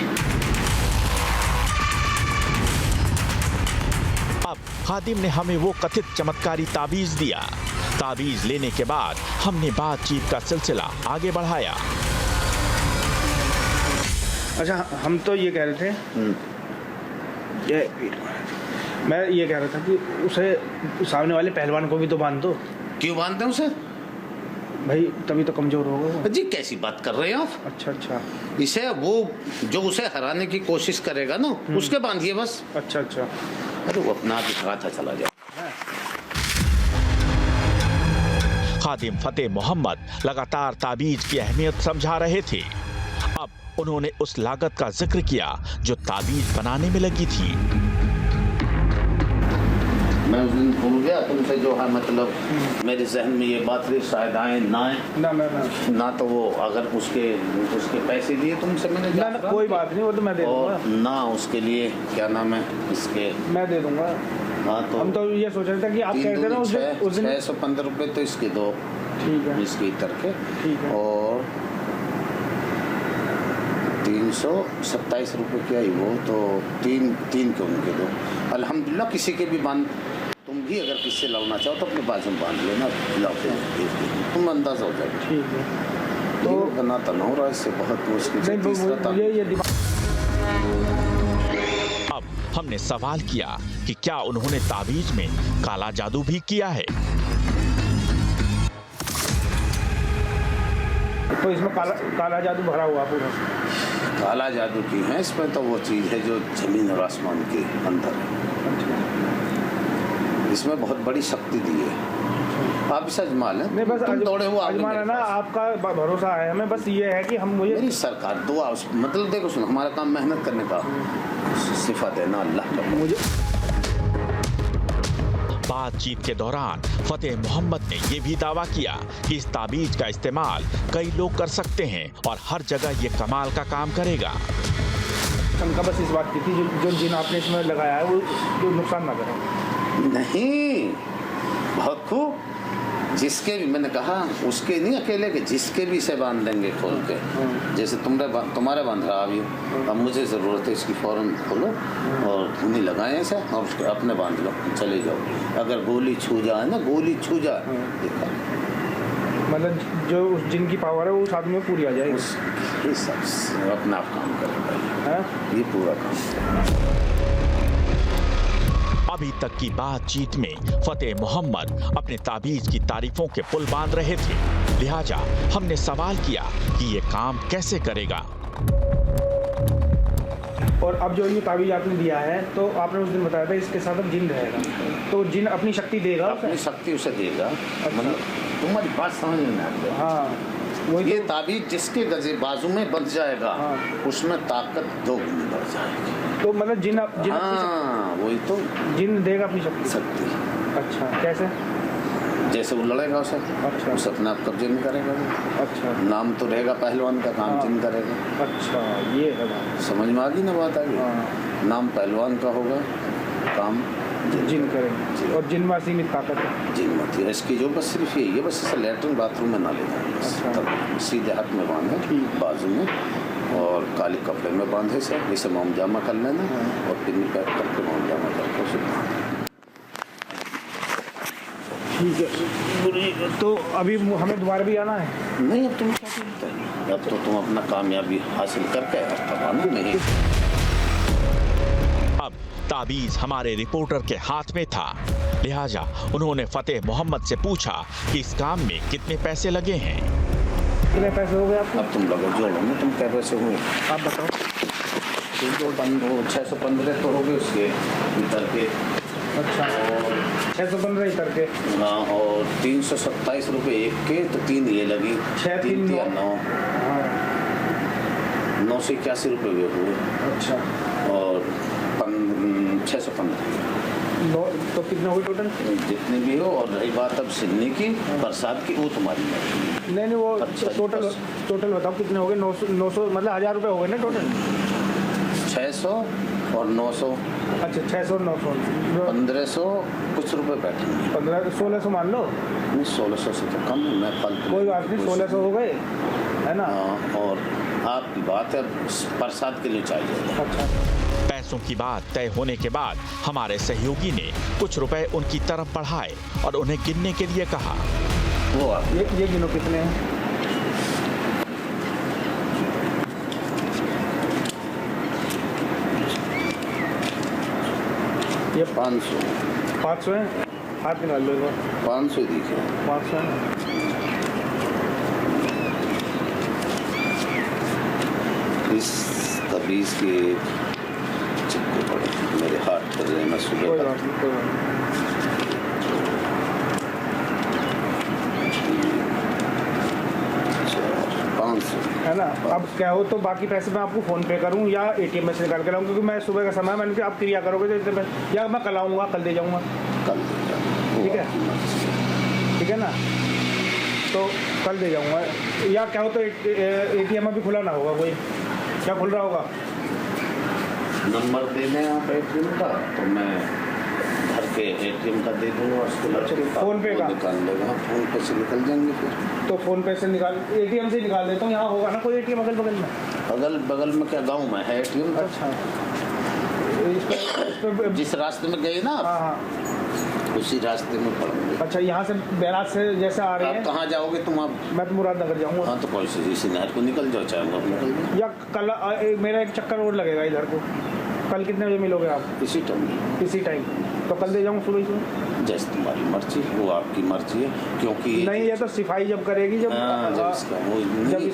अब खादिम ने हमें वो कथित चमत्कारी ताबीज दिया। ताबीज लेने के बाद हमने बातचीत का सिलसिला आगे बढ़ाया। अच्छा, हम तो ये कह रहे थे, मैं ये कह रहा था कि उसे सामने वाले पहलवान को भी तो बांध दो। क्यों बांधते हैं उसे? भाई तभी तो कमजोर होगा। जी कैसी बात कर रहे हैं आप? अच्छा अच्छा। इसे वो जो उसे हराने की कोशिश करेगा ना, उसके बांधिए बस। अच्छा अच्छा। अरे वो अपना भी हराता चला जाए। खादिम फतेह मोहम्मद लगातार ताबीज की अहमियत समझा रहे थे। अब उन्होंने उस लागत का जिक्र किया जो ताबीज बनाने में लगी थी। मैं उस दिन भूल गया तुमसे जो है, मतलब मेरे जहन में ये बात रही, शायद आए ना आए ना, तो वो अगर उसके पैसे दिए तुमसे मैंने ना, कोई बात नहीं, वो तो मैं दे दूंगा। और ना उसके लिए क्या नाम है इसके, मैं दे दूंगा। हाँ, तो हम तो ये सोच रहे थे कि आप कह रहे थे ना उस दिन 615 रुपए तो इसके दो। ठीक है। इसके इतर के। ठीक है। और 327 रुपये की आई वो, तो तीन के उनके दो। अल्हम्दुलिल्लाह किसी के भी बांध, तुम भी अगर किससे लाना चाहो तो अपने बाजू में बांध लेना, लाते हैं तुम अंदाज़ा हो जाएगा। ठीक है, तो बनाता ना हो रहा, इससे बहुत मुश्किल से तीसरा ताबीज़। ये दिमाग अब हमने सवाल किया कि क्या उन्होंने ताबीज में काला जादू भी किया है। तो इसमें काला जादू भरा हुआ पूरा। काला जादू की है इसमें, तो वो चीज़ है जो जमीन और आसमान के अंदर है। इसमें बहुत बड़ी शक्ति दी है, आप इसे आजमा लें। नहीं बस तुम दौड़े वो आजमाना ना, आपका भरोसा है हमें, बस ये है कि हम मुझे मेरी सरकार दुआ, मतलब देखो सुनो, हमारा काम मेहनत करने का, सिफत है ना अल्लाह का। मुझे बातचीत के दौरान फतेह मोहम्मद ने यह भी दावा किया कि इस ताबीज का इस्तेमाल कई लोग कर सकते हैं और हर जगह ये कमाल का काम करेगा। शंका बस इस बात की थी, जो जिन आपने इसमें लगाया है वो जो नुकसान ना करे। नहीं, बहुत खूब, जिसके भी मैंने कहा उसके नहीं अकेले के, जिसके भी इसे बांध देंगे खोल के। जैसे तुम्हारे बांध रहा अभी, अब मुझे ज़रूरत है इसकी, फ़ौरन खोलो और धुनी लगाएं ऐसा और उसके अपने बांध लो, चले जाओ। अगर गोली छू जाए ना, गोली छू जाए, देखा मतलब जो उस जिन की पावर है वो उस आदमी में पूरी आ जाएगी। उस हिसाब से अपना काम करेगा, ये पूरा काम। अभी तक की बातचीत में फतेह मोहम्मद अपने ताबीज की तारीफों के पुल बांध रहे थे, लिहाजा हमने सवाल किया कि ये काम कैसे करेगा। और अब जो ये ताबीज आपने दिया है, तो आपने उस दिन बताया था इसके साथ अब जिन रहेगा, तो जिन अपनी शक्ति देगा, अपनी शक्ति उसे देगा। मतलब तुम्हारी बात समझ में आ गई। हाँ, वो ये ताबीज जिसके गजे बाजू में बंध जाएगा, उसमें ताकत 2 गुनी बढ़ जाएगी। तो मतलब जिन हाँ, वही तो जिन देगा अपनी शक्ति। अच्छा, कैसे? जैसे वो लड़ेगा उसे, अच्छा, उसे अपने आप कब्जे में करेगा। अच्छा, नाम तो रहेगा पहलवान का, काम जिन करेगा। अच्छा, ये है बात। समझ में आ गई ना बात? आ गई। नाम पहलवान का होगा, काम जिन करेंगे, और जिन में सीमित ताकत है। जिन मत है इसकी, जो बस सिर्फ यही है, बस इसे लेटरिन बाथरूम में ना ले जाए, तब सीधे हाथ में बांधे बाजू में, और काले कपड़े में बांधे से इसे मोम जामा कर लेना, और पिन्नी पैक करके मोम जामा करके उसे बांधे। ठीक है, तो अभी हमें दोबारा भी आना है? नहीं, अब तुम क्या चिंता है, अब तो तुम अपना कामयाबी हासिल करके तब आना। नहीं, अब ताबीज हमारे रिपोर्टर के हाथ में था, लिहाजा उन्होंने फतेह मोहम्मद से पूछा कि इस काम में कितने पैसे लगे हैं। कितने पैसे हो गए आपको? अब तुम लोग जोड़ो ना, तुम क्या पैसे हुए आप बताओ। 615 तो हो गए उसके भीतर के। अच्छा, 615 इतर के। हाँ, और 327 रुपये एक के, तो 3 ये लगी, 6 3 3 9, 981 रुपये भी हुए। अच्छा, और 615 तो कितने हो गए टोटल? जितने भी हो। और रही बात अब सिलने की, प्रसाद की, वो तुम्हारी मर्जी। नहीं, वो अच्छा, टोटल बताओ कितने हो गए? 900 मतलब 1000 रुपये हो गए ना टोटल? 600 और 900। अच्छा, 600 और 900, 1500 कुछ रुपए बैठेंगे। 1600 मान लो। नहीं, 1600 से तो कम है, मैं फालतू। कोई बात नहीं, 1600 हो गए, है ना? हाँ, और आपकी बात है, प्रसाद के लिए चाहिए। अच्छा, पैसों की बात तय होने के बाद हमारे सहयोगी ने कुछ रुपए उनकी तरफ बढ़ाए और उन्हें गिनने के लिए कहा। वो आप ये गिनो कितने हैं? ये 500 500 है, हाथ निकाल लो एक बार। 500 दिखे। 500 है। इस तबीज के चिपके पड़े मेरे हाथ पर, मैं सुबह कोई बात नहीं, कोई बात नहीं। 500 है ना? अब क्या हो, तो बाकी पैसे मैं आपको फ़ोन पे करूँ या ATM में से निकाल के लाऊँ? क्योंकि मैं सुबह का समय, मैंने आप क्रिया करोगे तो इतने पैसे, या मैं कल आऊँगा, कल दे जाऊँगा। कल ठीक है, ठीक है ना? तो कल दे जाऊँगा, या क्या हो तो ATM अभी खुला ना होगा, कोई क्या खुल रहा होगा? नंबर दे दें आप ATM का, तो मैं घर के ATM का दे दूँगा उसको। फ़ोन पे का निकाल लेगा, फ़ोन पे से निकल जाएंगे फिर। तो फ़ोन पे से निकाल, ATM से निकाल देता हूँ, यहाँ होगा ना कोई ATM अगल बगल में? अगल बगल में क्या गांव में है एटीएम। अच्छा, इस पे जिस रास्ते में गए ना आप, हाँ हाँ। उसी रास्ते में पड़ोगे। अच्छा, यहाँ से बैराज से जैसे आ रहे आप हैं, कहाँ जाओगे तुम? आप मैं तो मुरादनगर जाऊँगा। हाँ तो कोई सी इसी नहर को निकल जाओ, चाहे आप निकल जाओ। या कल मेरा एक चक्कर और लगेगा इधर को। कल कितने बजे मिलोगे आप? इसी टाइम। इसी टाइम? तो कल दे जाऊँ सुबह सुबह? जैसे तुम्हारी मर्जी, वो आपकी मर्जी है, क्योंकि नहीं, ये तो सिपाही जब करेगी, जब हाँ, जब इसका वो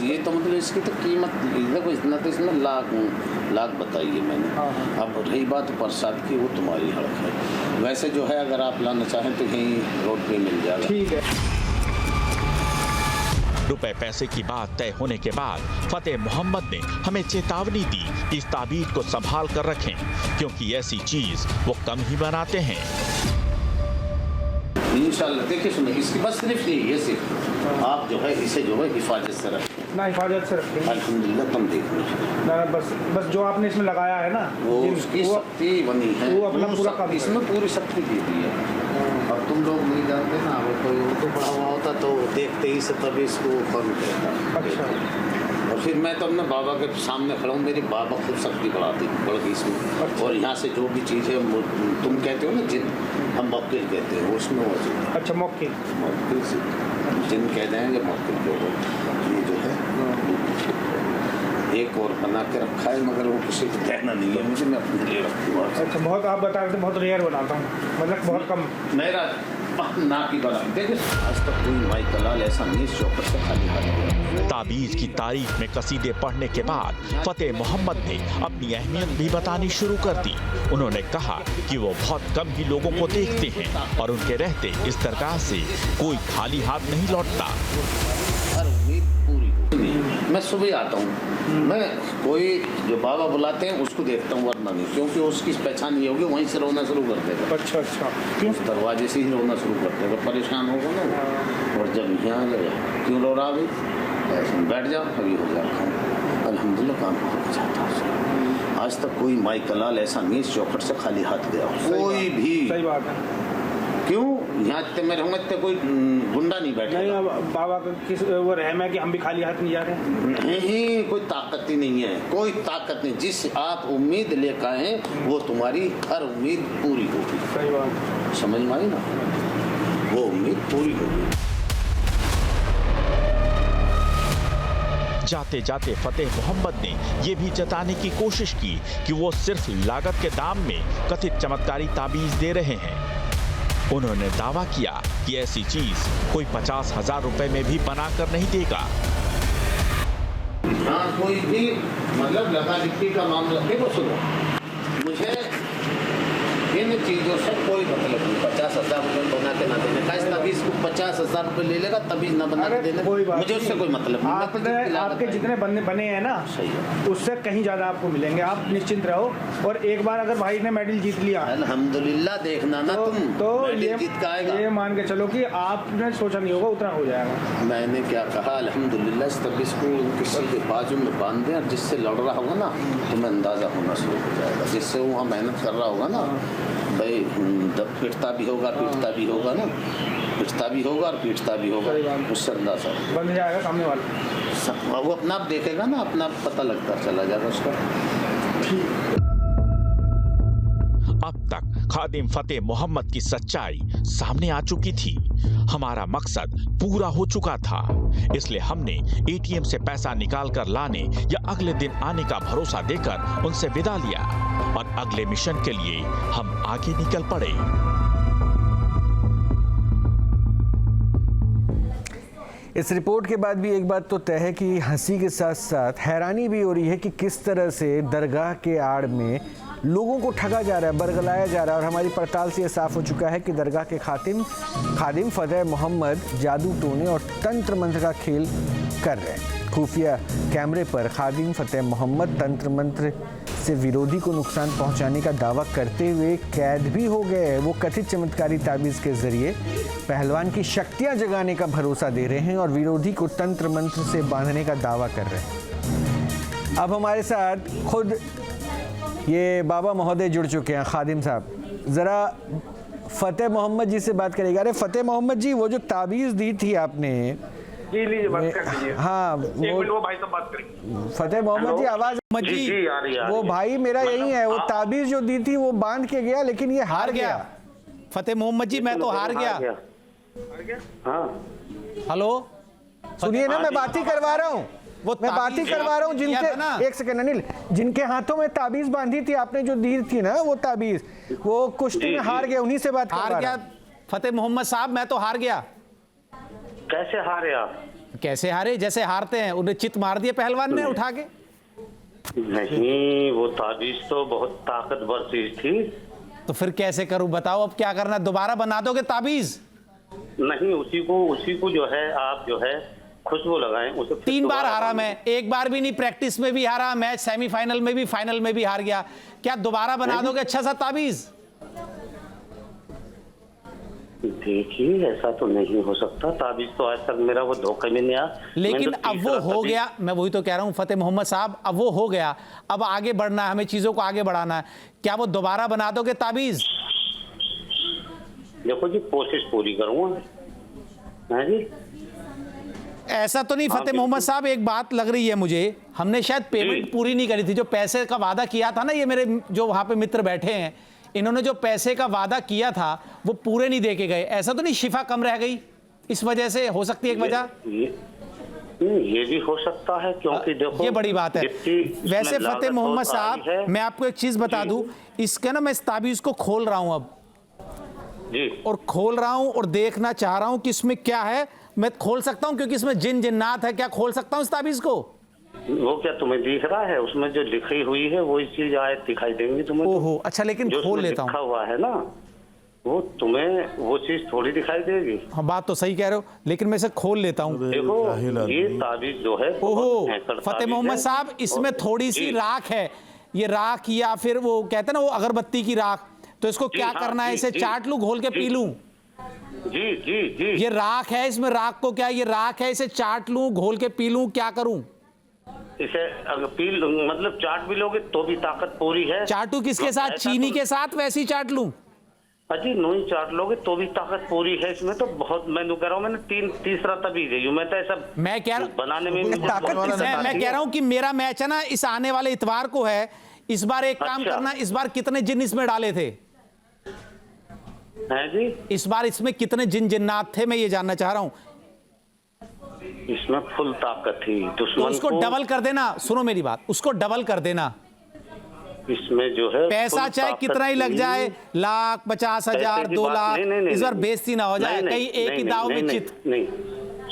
ये तो मतलब इसकी तो कीमत देखो, इतना तो इसमें लाख बताइए मैंने। हाँ, हाँ। अब रही बात प्रसाद की, वो तुम्हारी हड़क है। वैसे जो है अगर आप लाना चाहें तो यहीं रोड पे मिल जाएगा। ठीक है। रुपए पैसे की बात तय होने के बाद फतेह मोहम्मद ने हमें चेतावनी दी कि इस ताबीज को संभाल कर रखें, क्योंकि ऐसी चीज वो कम ही बनाते हैं। इंशाल्लाह देखिए सुनिए, इसकी बस सिर्फ यही है, सिर्फ आप जो है इसे जो है हिफाजत से रखें। ना हिफाजत से रखेंगे। अल्हम्दुलिल्लाह तुम देख लो ना, बस जो आपने इसमें लगाया है ना, वो उसकी शक्ति बनी है, वो अपना पूरा काम इसमें पूरी शक्ति दी थी है। अब तुम लोग नहीं जानते ना, वो कोई उनको बड़ा हुआ होता तो देखते ही से तभी इसको फर्म करता। अच्छा। और फिर मैं तो अपने बाबा के सामने खड़ा हूँ, मेरी बाबा खुद शक्ति बढ़ गई इसमें। अच्छा। और यहाँ से जो भी चीज़ है तुम कहते हो ना जिन, हम मौकिल कहते हैं, उसमें वो चीज़। अच्छा, मौके मौकिल से जिन कह देंगे, मौकिल जो हो, ये जो है एक और बना के रखा है, मगर वो किसी को कहना नहीं है मुझे, मैं अपने लिए रखूँगा। अच्छा, बहुत आप बता रहे थे बहुत रेयर बनाता हूँ, मतलब बहुत कम। मेरा ना की बना देखिए, आज तक कोई माई कलाल ऐसा नहीं चौकट से खाली हाथ। ताबीज की तारीफ में कसीदे पढ़ने के बाद फतेह मोहम्मद ने अपनी अहमियत भी बतानी शुरू कर दी। उन्होंने कहा कि वो बहुत कम ही लोगों को देखते हैं और उनके रहते इस दरगाह से कोई खाली हाथ नहीं लौटता। हर उम्मीद पूरी होगी। मैं सुबह आता हूँ, मैं कोई जो बाबा बुलाते हैं उसको देखता हूँ, वरना नहीं, क्योंकि उसकी पहचान नहीं होगी, वहीं से रोना शुरू कर देगा। अच्छा अच्छा। क्यों? दरवाजे से ही रोना शुरू कर देगा, परेशान होगा ना। और जब यहाँ आ जाए, क्यों रो रहा भाई, ऐसे बैठ जाओ, अभी हो जाओ। अल्हम्दुलिल्लाह काम हो जाता है। आज तक कोई माई कलाल ऐसा नहीं चौखट से खाली हाथ गया, कोई भी। सही बात है। क्यों? यहाँ इतने में रहूँगा, इतने कोई गुंडा नहीं बैठा। नहीं, अब बाबा का किस वो रहम है कि हम भी खाली हाथ नहीं जा रहे। नहीं, कोई ताकत ही नहीं है, कोई ताकत नहीं। जिस आप उम्मीद लेकर आए, वो तुम्हारी हर उम्मीद पूरी होगी। सही बात। समझ में आई ना, वो उम्मीद पूरी होगी। जाते जाते फतेह मोहम्मद ने ये भी जताने की कोशिश की कि वो सिर्फ लागत के दाम में कथित चमत्कारी ताबीज दे रहे हैं। उन्होंने दावा किया कि ऐसी चीज कोई 50,000 रुपए में भी बनाकर नहीं देगा। हाँ, कोई भी मतलब लगा लिखी का मामला, देखो सुनो, मुझे इन चीज़ों से कोई मतलब नहीं। 50,000 रुपये बना के ना देने का, इस तबीज को 50,000 रुपये ले लेगा, तबीज ना बना के देने, मुझे उससे कोई मतलब नहीं। आपने आपके जितने बने हैं ना, सही है, उससे कहीं ज़्यादा आपको मिलेंगे, आप निश्चिंत रहो। और एक बार अगर भाई ने मेडल जीत लिया, अल्हम्दुलिल्लाह, देखना ना तुम, तो मेडल जीत का आएगा। ये मान के चलो कि आपने सोचा नहीं होगा उतना हो जाएगा। मैंने क्या कहा, अल्हम्दुलिल्लाह इस तबीज को किसी के बाजू में बांध दें, और जिससे लड़ रहा होगा ना, तुम्हें अंदाज़ा होना शुरू हो जाएगा। जिससे वहाँ मेहनत कर रहा होगा ना भाई, पिटता भी होगा ना, पिटता भी होगा और पीटता भी होगा, उससे अंदाजा बन जाएगा सामने वाला। वो अपना आप देखेगा ना, अपना पता लगता चला जाएगा उसका। अब तक खादिम फतेह मोहम्मद की सच्चाई सामने आ चुकी थी। हमारा मकसद पूरा हो चुका था, इसलिए हमने एटीएम से पैसा निकाल कर लाने या अगले दिन आने का भरोसा देकर उनसे विदा लिया और अगले मिशन के लिए हम आगे निकल पड़े। इस रिपोर्ट के बाद भी एक बात तो तय है कि हंसी के साथ साथ हैरानी भी हो रही है कि किस तरह से दरगाह के आड़ में लोगों को ठगा जा रहा है, बरगलाया जा रहा है। और हमारी पड़ताल से यह साफ हो चुका है कि दरगाह के खादिम फतेह मोहम्मद जादू टोने और तंत्र मंत्र का खेल कर रहे हैं। खुफिया कैमरे पर खादिम फतेह मोहम्मद तंत्र मंत्र से विरोधी को नुकसान पहुंचाने का दावा करते हुए कैद भी हो गए। वो कथित चमत्कारी ताबीज के जरिए पहलवान की शक्तियां जगाने का भरोसा दे रहे हैं और विरोधी को तंत्र मंत्र से बांधने का दावा कर रहे हैं। अब हमारे साथ खुद ये बाबा महोदय जुड़ चुके हैं। खादिम साहब, ज़रा फतेह मोहम्मद जी से बात करेगा। अरे फतेह मोहम्मद जी, वो जो ताबीज़ दी थी आपने, जी लीजिए बात कर लीजिए। हाँ एक मिनट वो वो भाई साहब बात करेंगे। फतेह मोहम्मद जी आवाज जी जी आ रही है वो भाई मेरा यही है, वो ताबीज जो दी थी वो बांध के गया लेकिन ये हार गया। फतेह मोहम्मद जी मैं तो हार गया। हाँ हेलो सुनिए ना, मैं बात ही करवा रहा हूँ, वो मैं बात ही ताबीज करवा रहा हूँ किया था ना। जिनके, एक सेकंड अनिल, जिनके हाथों में ताबीज बांधी थी आपने जो दी थी ना वो ताबीज, वो कुश्ती में हार गए, उन्हीं से बात करवा हार रहा गया हूं। फतेह मोहम्मद साहब, मैं तो हार गया। कैसे हारे आप? कैसे हारे? जैसे हारते हैं, उन्हें चित मार दिया पहलवान ने उठा के। नहीं, वो ताबीज तो बहुत ताकतवर चीज थी। तो फिर कैसे करूं बताओ, अब क्या करना? दोबारा बना दोगे ताबीज? नहीं, उसी को जो है आप जो है खुशबू लगाएं उसे। 3 बार हारा मैं, एक बार भी नहीं, प्रैक्टिस में भी हारा, मैच सेमीफाइनल में भी, फाइनल में भी हार गया। क्या दोबारा बना दोगे अच्छा सा ताबीज? देखिए ऐसा तो नहीं हो सकता, ताबीज तो आज तक मेरा वो धोखे में नहीं आया। लेकिन मैंने तो अब वो तीसरा हो ताबीज- गया, मैं वही तो कह रहा हूं फतेह मोहम्मद साहब, अब वो हो गया, अब आगे बढ़ना है, हमें चीजों को आगे बढ़ाना है। क्या वो दोबारा बना दोगे ताबीज? देखो जी, कोशिश पूरी करूंगा। हाँ जी, ऐसा तो नहीं फतेह मोहम्मद साहब, एक बात लग रही है मुझे, हमने शायद पेमेंट पूरी नहीं करी थी। जो पैसे का वादा किया था ना, ये मेरे जो वहां पे मित्र बैठे हैं, इन्होंने जो पैसे का वादा किया था वो पूरे नहीं दे के गए। ऐसा तो नहीं शिफा कम रह गई, इस वजह से हो सकती है एक वजह? ये भी हो सकता है, क्योंकि देखो ये बड़ी बात है। जितनी वैसे इसमें फतेह लागत मोहम्मद बहुत आई साहब, है। मैं आपको एक चीज बता दूं, इसका ना मैं इस ताबीज को खोल रहा हूं अब, जी और खोल रहा हूं और देखना चाह रहा हूं कि इसमें क्या है। मैं खोल सकता हूं क्योंकि इसमें जिन जिन्नात है, क्या खोल सकता हूं इस ताबीज को? वो क्या तुम्हें दिख रहा है? उसमें जो लिखी हुई है वही चीज आए दिखाई देंगी तुम्हें। तो। ओहो, अच्छा, लेकिन जो खोल उसमें लेता लिखा हूं। हुआ है ना, वो तुम्हें वो चीज थोड़ी दिखाई देगी। हाँ, बात तो सही कह रहे हो, लेकिन मैं इसे खोल लेता हूं। देखो जाहिल आदमी। ये ताबीज जो है ओहो, बहुत भयंकर फतेह ताबीज मोहम्मद है। साहब, इसमें और- थोड़ी सी जी, राख है, ये राख या फिर वो कहते हैं ना वो अगरबत्ती की राख, तो इसको क्या हाँ, करना है? जी, इसे जी, चाट लूं, घोल के जी। पी लूं? जी जी जी ये राख है, इसमें राख को क्या, ये राख है, इसे चाट लूं, घोल के पी लूं, क्या करूं? इसे अगर मतलब चाट भी लोगे तो भी ताकत पूरी है। चाटू किसके साथ? ऐसा चीनी तो- के साथ वैसी चाट लूं? अजी नोई चाट लोगे तो भी ताकत पूरी है इसमें तो बहुत। मैं कह रहा हूँ, मैंने तीसरा तभी गई हूँ मैं तो ऐसा मैं कह रहा बनाने में ताकत मुझे ताकत बहुत किसमें? मेहनत मैं आती कह है। रहा हूं कि मेरा मैच है ना इस आने वाले इतवार को है। इस बार एक काम अच्छा। करना, इस बार कितने जिन इसमें डाले थे? हैं जी, इस बार इसमें कितने जिन जिन्नात थे, मैं ये जानना चाह रहा हूं। इसमें फुल ताकत थी। तो दुश्मन उसको को डबल कर देना, सुनो मेरी बात, उसको डबल कर देना। इसमें जो है पैसा फुल चाहे ताकत कितना ही लग थी। जाए, लाख, 50,000, पैसे की 2 बात- लाख, नहीं, इस बार नहीं, बेइज्जती ना हो जाए, नहीं, कहीं एक ही नहीं, दाव में नहीं, चित। नहीं,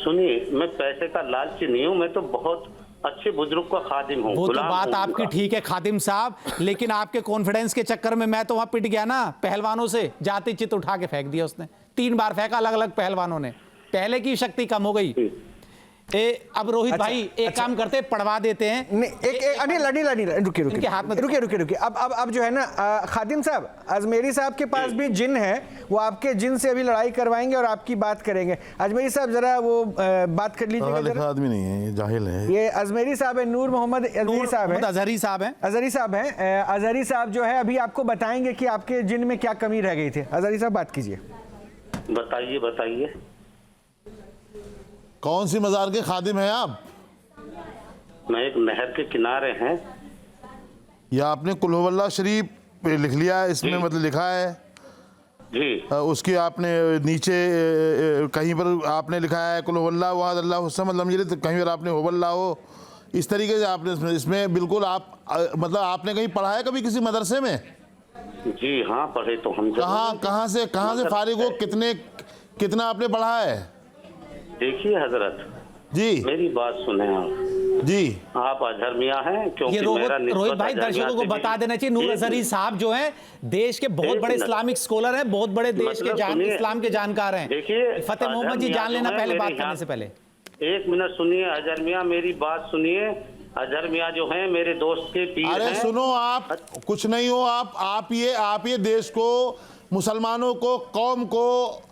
सुनिए, मैं पैसे का लालची नहीं हूँ, मैं तो बहुत अच्छे बुजुर्ग का खादिम हूँ। वो तो गुलाम बात हूँ आपकी उनका। ठीक है खादिम साहब, लेकिन आपके कॉन्फिडेंस के चक्कर में मैं तो वहां पिट गया ना पहलवानों से। जाति चित उठा के फेंक दिया उसने, 3 बार फेंका अलग अलग पहलवानों ने, पहले की शक्ति कम हो गई। अब रोहित अच्छा, भाई एक काम करते, पढ़वा देते हैं। नहीं, एक अनिल रुकिए इनके हाथ में- रुकिए। अब जो है ना खादिम साहब, अजमेरी साहब के पास भी जिन है, वो आपके जिन से अभी लड़ाई करवाएंगे और आपकी बात करेंगे। अजमेरी साहब जरा वो बात कर लीजिएगा पढ़ा लिखा जरा। आदमी नहीं है, ये जाहिल है। ये अजमेरी साहब है, नूर मोहम्मद अजमेरी साहब है, अजहरी साहब हैं। अजहरी साहब हैं। अजहरी साहब जो है अभी आपको बताएंगे कि आपके जिन में क्या कमी रह गई थी। अजहरी साहब बात कीजिए। बताइए बताइए। कौन सी मजार के खादिम हैं आप? मैं एक नहर के किनारे हैं। या आपने कुल्हुवल्लाह शरीफ पे लिख लिया है, इसमें जी। मतलब लिखा है जी उसकी आपने नीचे कहीं पर आपने लिखा है कुल्हुवल्लाह वहाद अल्लाह हुस्सम मतलब तो कहीं पर आपने हुवल्लाह हो, इस तरीके से आपने इसमें बिल्कुल आप मतलब आपने कहीं पढ़ा है कभी किसी मदरसे में? जी हाँ, पढ़े तो हम जरूर। कहाँ से फारिग हो, कितना आपने पढ़ा है? देखिए हजरत जी मेरी बात सुने आप। जी आप अजहर मियाँ हैं, क्योंकि ये मेरा रोहित निस्बत भाई अजहर मियाँ दर्शकों को से बता भी- देना चाहिए, नूर एक अजहरी साहब जो हैं देश के बहुत एक बड़े मिनट। इस्लामिक स्कॉलर हैं, बहुत बड़े देश के मतलब सुनिए, इस्लाम के जानकार हैं। देखिए, फतेह मोहम्मद जी अजहर जान मियाँ लेना जो है पहले बात मेरे करने यहाँ- से पहले। एक मिनट सुनिए अजहर मियाँ, मेरी बात सुनिए। अजहर मियाँ जो हैं मेरे दोस्त के पीर अरे हैं। सुनो, आप कुछ नहीं हो, आप ये देश को, मुसलमानों को, कौम को,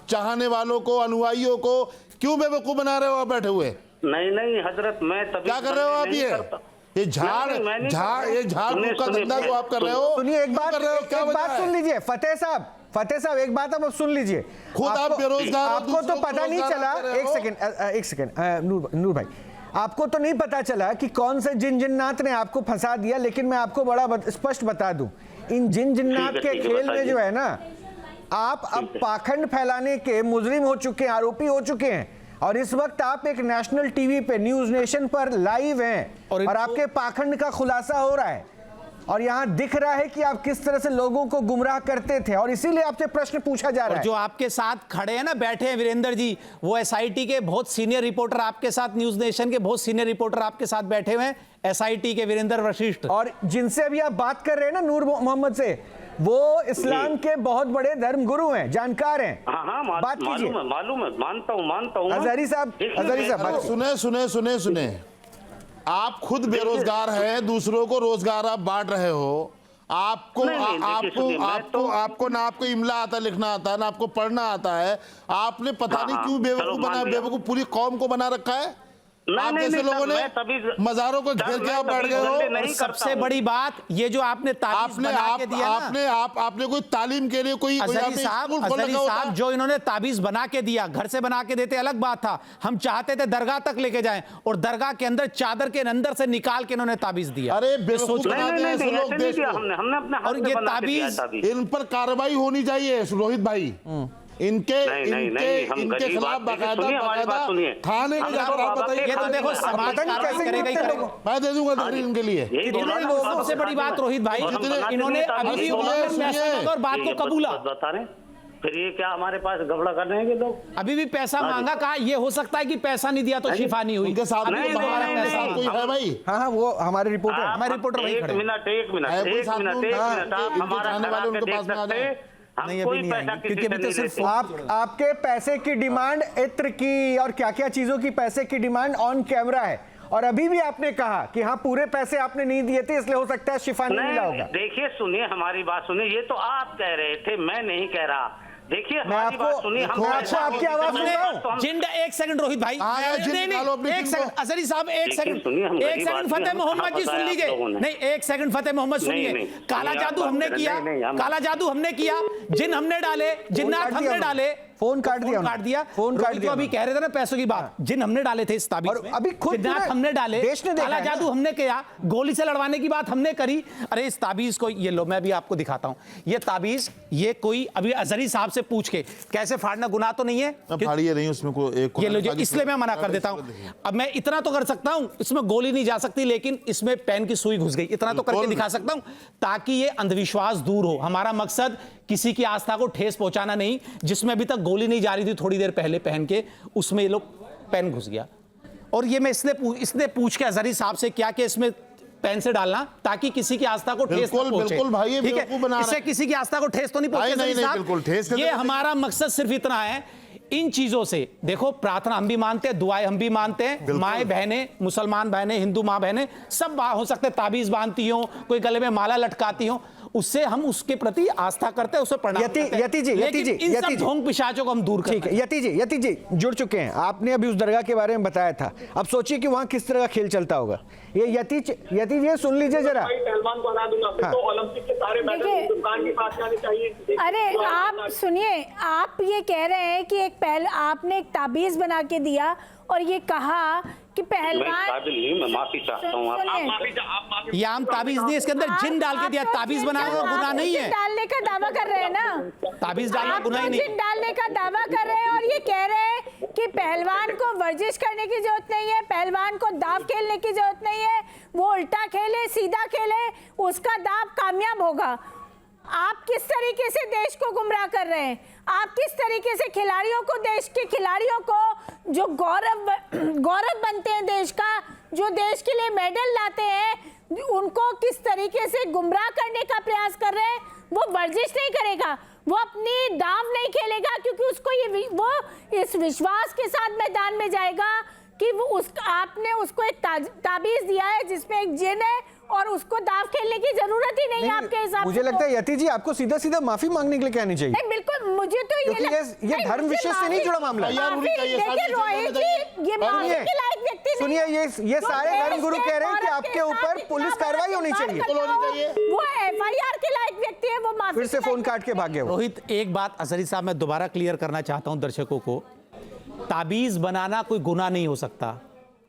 चाहने वालों को, अनुयायियों को क्यों बेवकूफ बना रहे हो आप बैठे हुए? नहीं हजरत, मैं तभी क्या कर रहे हो आप? नहीं करता। ये झाड़ नहीं, मैं नहीं झाड़ कर रहा। ये झाड़ सुनिए, का सुनिए, धंधा जो आप कर रहे हो, सुनिए एक बात, कर रहे हो, क्या एक वजह बात है? सुन लीजिए फतेह साहब, एक बात अब सुन लीजिए। खुद आप बेरोजगार हो, आपको तो दूसरों को पता नहीं रोजगार चला, दे रहे हो। एक सेकंड नूर भाई, आपको तो नहीं पता चला कि कौन से जिन जिन्नात ने आपको फंसा दिया, लेकिन मैं आपको बड़ा स्पष्ट बता दूं, इन जिन जिन्नात ठीक है, के ठीक है, खेल में बताइए। जो है ना, आप अब पाखंड फैलाने के मुजरिम हो चुके हैं, आरोपी हो चुके हैं, और इस वक्त आप एक नेशनल टीवी पे न्यूज नेशन पर लाइव हैं और आपके पाखंड का खुलासा हो रहा है, और यहाँ दिख रहा है कि आप किस तरह से लोगों को गुमराह करते थे, और इसीलिए आपसे प्रश्न पूछा जा रहा और है। जो आपके साथ खड़े हैं ना, बैठे हैं वीरेंद्र जी, वो एसआईटी के बहुत सीनियर रिपोर्टर आपके साथ, न्यूज नेशन के बहुत सीनियर रिपोर्टर आपके साथ बैठे हुए हैं, एसआईटी के वीरेंद्र वशिष्ठ। और जिनसे अभी आप बात कर रहे हैं ना नूर मोहम्मद से, वो इस्लाम के बहुत बड़े धर्मगुरु हैं, जानकार हैं। हाँ, बात कीजिए। मालूम है, मानता हूँ। अजहरी साहब, बात कीजिए। सुने आप खुद बेरोजगार हैं, दूसरों को रोजगार आप बांट रहे हो। आपको नहीं, देखिए, आपको सुनिए, मैं आपको तो- आपको ना आपको इमला आता लिखना आता है, ना आपको पढ़ना आता है। आपने पता नहीं हाँ, क्यों चलो, बेवकूफ मान बना, लिया। बेवकूफ पूरी कौम को बना रखा है। आप नहीं, जैसे नहीं, लोगों तब मैं तभी- ने मजारों को घेर तब के मैं आप बैठ तभी गए गंदे हो। नहीं और करता सबसे हूं। बड़ी बात, ये जो आपने ताबीज आपने बना के दिया ना, आपने कोई तालीम के लिए कोई अजहरी आपने साहब, स्कूल खोल रखा होता? जो इन्होंने ताबीज बना के दिया, घर से बना के देते अलग बात था, हम चाहते थे दरगाह तक लेके जाएं, और दरगाह के अंदर चादर के अंदर से निकाल के इन्होंने ताबीज दिया। अरे ये बेवकूफ सोचो। बना नहीं, दे ऐसे लोग ऐसे नहीं देश किया को। हमने अपने हाथ और से ये बना के दिया ताबीज- है इन पर कार्रवाई होनी चाहिए रोहित भाई। इनके नहीं, हम इनके गरीब खिलाफ बात- सुनिए, हमारी बात बाकायदा सुनिए। थाने में हम जाकर तो आप बाबा बताइए। के ये तो खाने देखो में- समाज पता नहीं कार्रवाई कैसे करेगा ही करते करेगा। लोग। मैं दे दूंगा तकरीर इनके लिए। यही इन्होंने बोला ना, सबसे बड़ी बात रोहित भाई, और हम बनाते इन्होंने नहीं था, अभी भी यही उन्होंने बोला। पैसा मांगा और बात ये को कबूला। बता रहे हैं। फिर ये क्या हमारे पास गबड़ा करने हैं ये लोग? अभी भी पैसा मांगा, कहा ये हो सकता है कि पैसा नहीं दिया तो शिफा नहीं हुई। उनके साथ अभी नहीं, भी हमारा नहीं, पैसा नहीं, कोई मांगा। है भाई? हाँ, वो हमारे रिपोर्टर हैं। हमारे रिपोर्टर वहीं एक खड़े हैं। मिनट है कोई साथ में? हाँ, आप इनके हमारा चाहने वाले करा के उनके देख पास में आ सकते जाएं। हैं। हम नहीं, अभी कोई नहीं पैसा आएंगे, किसी क्योंकि से अभी तो नहीं सिर्फ लेते। आपके पैसे की डिमांड इत्र की और क्या क्या चीजों की पैसे की डिमांड ऑन कैमरा है, और अभी भी आपने कहा कि हाँ पूरे पैसे आपने नहीं दिए थे, इसलिए हो सकता है शिफा नहीं मिला नहीं, होगा। देखिए सुनिए, हमारी बात सुनिए, ये तो आप कह रहे थे, मैं नहीं कह रहा। देखिए मैं हमारी बात आपको- सुनिए, हम मैं आपको आपकी आवाज सुन रहा हूं। तो हम- जिंदा, एक सेकंड रोहित भाई, हाँ, यार, जिन नहीं, निकालो अपनी एक टीम सेकंड को। अजहरी साहब, एक देखिए, सेकंड, सुनिए, हम एक गरीब सेकंड आदमी, फतेह हम मोहम्मद कहाँ जी सुन बताया लीजिए। आप लोगों ने? नहीं, एक सेकंड फतेह मोहम्मद सुनिए। नहीं, काला नहीं, जादू आप हमने बात किया, करें। नहीं, हम- काला जादू हमने किया, जिन हमने डाले, जिन्नात काट हमने दिया डाले, फोन काट दिया काट दिया, फोन काट रोहित दिया तो अभी कह रहे थे ना पैसों की बात, जिन हमने डाले थे इस ताबीज और में, अभी खुद जिन्नात पूरे हमने डाले, देश ने देखा काला है ना। जादू हमने किया, गोली से लड़वाने की बात हमने करी। अरे इस ताबीज को ये लो, मैं भी आपको दिखाता हूं। ये ताबीज, ये कोई अभी अजहरी साहब से पूछ के कैसे फाड़ना गुनाह तो नहीं है? फाड़िए नहीं, उसमें कोई एक ये लो जी, इसलिए मैं मना कर देता हूं। अब मैं इतना तो कर सकता हूं, इसमें गोली नहीं जा सकती, लेकिन इसमें पेन की सुई घुस गई, इतना तो करके बिल्कुल। दिखा सकता हूं, ताकि ये अंधविश्वास दूर हो। हमारा मकसद किसी की आस्था को ठेस पहुंचाना नहीं। जिसमें अभी तक गोली नहीं जा रही थी थोड़ी देर पहले पहन के, उसमें ये लोग पेन घुस गया। और ये मैं इसने पूछ के अजहरी साहब से क्या कि इसमें पेन से डालना, ताकि किसी की आस्था को ठेस बिल्कुल, ना पहुंचे। बिल्कुल भाई, ये ठीक है? बेवकूफ बना रहा है। इससे किसी की आस्था को ठेस तो नहीं भाई, पहुंचे नहीं, अजहरी साहब। बिल्कुल, ठेस के ये तो- हमारा मकसद सिर्फ इतना है। इन चीजों से देखो, प्रार्थना हम भी मानते हैं, दुआएं हम भी मानते हैं, माए बहनें, मुसलमान बहनें, हिंदू माँ बहनें, सब हो सकते हैं ताबीज बांधती हो, कोई गले में माला लटकाती हो, उससे हम उसके प्रति आस्था करते हैं, उसे प्रणाम करते हैं। यति जी, लेकिन इन सब ढोंग पिशाचों को हम दूर ठीक है, यति जी जुड़ चुके हैं। आपने अभी उस दरगाह के बारे में बताया था, अब सोचिए कि वहां किस तरह का खेल चलता होगा। ये यति जी सुन लीजिए जरा। पहलवान को हरा दूंगा, फिर हाँ। तो ओलंपिक के सारे मेडल देखिए- हिंदुस्तान के पास जाने चाहिए। अरे आप सुनिए, आप ये कह रहे हैं कि आपने एक ताबीज बना के दिया और ये कहा कि मैं पहलवान, काबिल नहीं, मैं माफी चाहता हूँ आप सुनिए, याम ताबीज नहीं, इसके अंदर जिन डाल के दिया, आप तो ताबीज जिन बनाने का डाल- गुनाह आप नहीं जिन है। डालने का दावा कर रहे हैं ना, ताबीज डालना आप गुनाह ही तो नहीं। जिन डालने का दावा कर रहे हैं और ये कह रहे हैं कि पहलवान को वर्जिश करने की जरूरत नहीं है, पहलवान को दाव खेलने की जरूरत नहीं है, वो उल्टा खेले सीधा खेले, उसका दाव कामयाब होगा। आप किस तरीके से देश को गुमराह कर रहे हैं? आप किस तरीके से खिलाड़ियों को, देश के खिलाड़ियों को जो गौरव बनते हैं देश का, जो देश के लिए मेडल लाते हैं, उनको किस तरीके से गुमराह करने का प्रयास कर रहे हैं? वो वर्जिश नहीं करेगा, वो अपनी दाव नहीं खेलेगा, क्योंकि उसको वो इस विश्वास के साथ मैदान में जाएगा कि वो आपने उसको एक ताबीज दिया है जिसमें एक जिन है और उसको दाव खेलने की जरूरत ही नहीं है आपके हिसाब से। मुझे लगता है यति जी आपको सीधा सीधा माफी मांगने के लिए कहनी चाहिए, नहीं, बिल्कुल मुझे तो क्योंकि ये नहीं, धर्म मुझे विशेष से नहीं माफी- जुड़ा मामला है। तैयार होनी चाहिए, देखिए सारी चीजें रोहित होनी चाहिए। जी, ये माफी के लायक व्यक्ति सुनिए, ये सारे धर्मगुरु कह रहे हैं कि आपके ऊपर पुलिस कार्रवाई होनी चाहिए। वो एफआईआर के लायक व्यक्ति है, वो माफी फिर से फोन काट के भागे वो। रोहित, एक बात अजहरी साहब मैं दोबारा क्लियर करना चाहता हूं दर्शकों को। ताबीज बनाना कोई गुनाह नहीं हो सकता,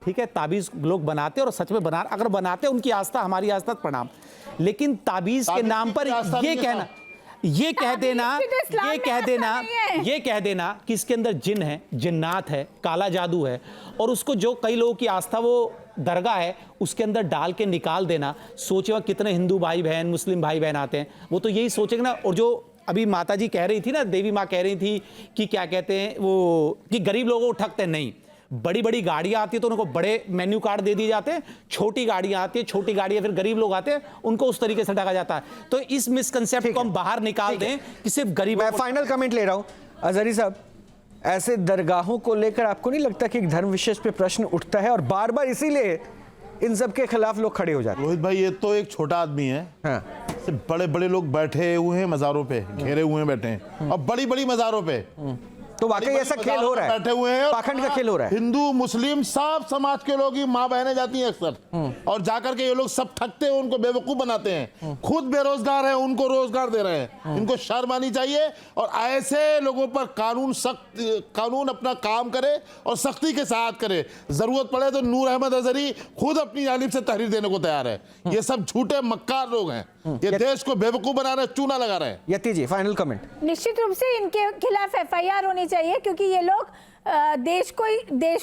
ठीक है। ताबीज लोग बनाते और सच में अगर बनाते उनकी आस्था, हमारी आस्था प्रणाम, लेकिन ताबीज के नाम पर ये कहना, ये कह देना कि इसके अंदर जिन है, जिन्नात है, काला जादू है, और उसको जो कई लोगों की आस्था वो दरगाह है उसके अंदर डाल के निकाल देना। सोचे वह कितने हिंदू भाई बहन, मुस्लिम भाई बहन आते हैं, वो तो यही सोचेंगे ना। और जो अभी माता जी कह रही थी ना, देवी माँ कह रही थी कि क्या कहते हैं वो, कि गरीब लोगों को ठगते नहीं। बड़ी बड़ी गाड़ियां आती है तो उनको बड़े मेन्यू कार्ड दे दिए जाते हैं, छोटी गाड़ियां आती है, छोटी गाड़ियां फिर गरीब लोग आते हैं, उनको उस तरीके से ठगा जाता है। तो इस मिसकंसेप्ट को हम बाहर निकाल दें कि सिर्फ गरीब। मैं फाइनल कमेंट ले रहा हूं अजहरी साहब, ऐसे दरगाहों को लेकर आपको नहीं लगता कि एक धर्म विशेष पे प्रश्न उठता है और बार बार इसीलिए इन सब के खिलाफ लोग खड़े हो जाते हैं? रोहित भाई, ये तो एक छोटा आदमी है, हाँ। बड़े बड़े लोग बैठे हुए हैं मज़ारों पे, घेरे हुए हैं बैठे हैं, और बड़ी बड़ी मज़ारों पे तो वाकई ऐसा खेल हो रहा है, बैठे हुए हैं, पाखंड का खेल हो रहा है। हिंदू मुस्लिम सब समाज के लोग ही माँ बहनें जाती हैं अक्सर, और जाकर के ये लोग सब ठगते हैं, उनको बेवकूफ बनाते हैं। खुद बेरोजगार हैं, उनको रोजगार दे रहे हैं। इनको शर्म आनी चाहिए, और ऐसे लोगों पर कानून अपना काम करे और सख्ती के साथ करे। जरूरत पड़े तो नूर अहमद अजहरी खुद अपनी जानिब से तहरीर देने को तैयार है। ये सब झूठे मक्कार लोग हैं, ये देश को बेवकूफ बना रहे हैं, चूना लगा रहे हैं। यति जी, फाइनल कमेंट। निश्चित रूप से इनके खिलाफ एफआईआर होनी चाहिए, क्योंकि ये लोग देश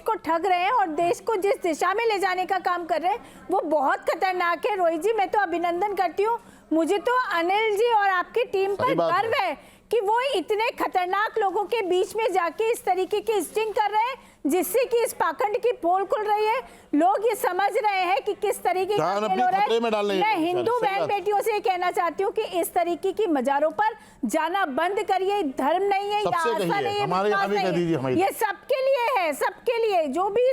को ठग रहे हैं और देश को जिस दिशा में ले जाने का काम कर रहे हैं वो बहुत खतरनाक है। रोहित जी, मैं तो अभिनंदन करती हूँ, मुझे तो अनिल जी और आपकी टीम पर गर्व है कि वो इतने खतरनाक लोगों के बीच में जाके इस तरीके की स्टिंग कर रहे हैं, जिससे कि इस पाखंड की पोल खुल रही है। लोग ये समझ रहे हैं कि किस तरीके का खेल हो रहा है। मैं हिंदू बहन बेटियों से कहना चाहती हूँ कि इस तरीके की मजारों पर जाना बंद करिए। धर्म नहीं है, ये आस्था नहीं है, ये सबके लिए है, सबके लिए। जो भी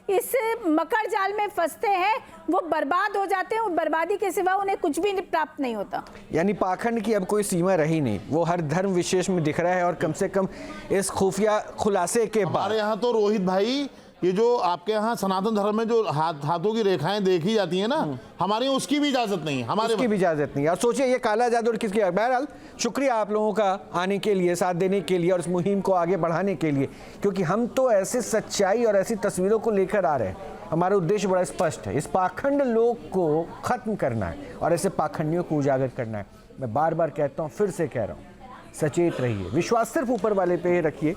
इस मकर जाल में फंसते हैं वो बर्बाद हो जाते हैं, और बर्बादी के सिवा उन्हें कुछ भी प्राप्त नहीं होता। यानी पाखंड की अब कोई सीमा रही नहीं, वो हर धर्म विशेष में दिख रहा है। और कम से कम इस खुफिया खुलासे के बाद हमारे यहाँ तो रोहित भाई, ये जो आपके यहाँ सनातन धर्म में जो हाथों की रेखाएं देखी जाती हैं ना, हमारे यहाँ उसकी भी इजाजत नहीं है, हमारे उसकी भी इजाजत नहीं। और सोचिए ये काला जादू और किसकी। बहरहाल शुक्रिया आप लोगों का आने के लिए, साथ देने के लिए और इस मुहिम को आगे बढ़ाने के लिए, क्योंकि हम तो ऐसे सच्चाई और ऐसी तस्वीरों को लेकर आ रहे हैं। हमारा उद्देश्य बड़ा स्पष्ट है, इस पाखंड लोग को खत्म करना है और ऐसे पाखंडियों को उजागर करना है। मैं बार बार कहता हूँ, फिर से कह रहा हूँ, सचेत रहिए, विश्वास सिर्फ ऊपर वाले पे रखिए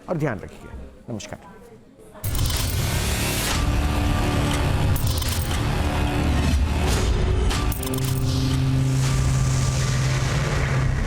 और ध्यान रखिए। नमस्कार।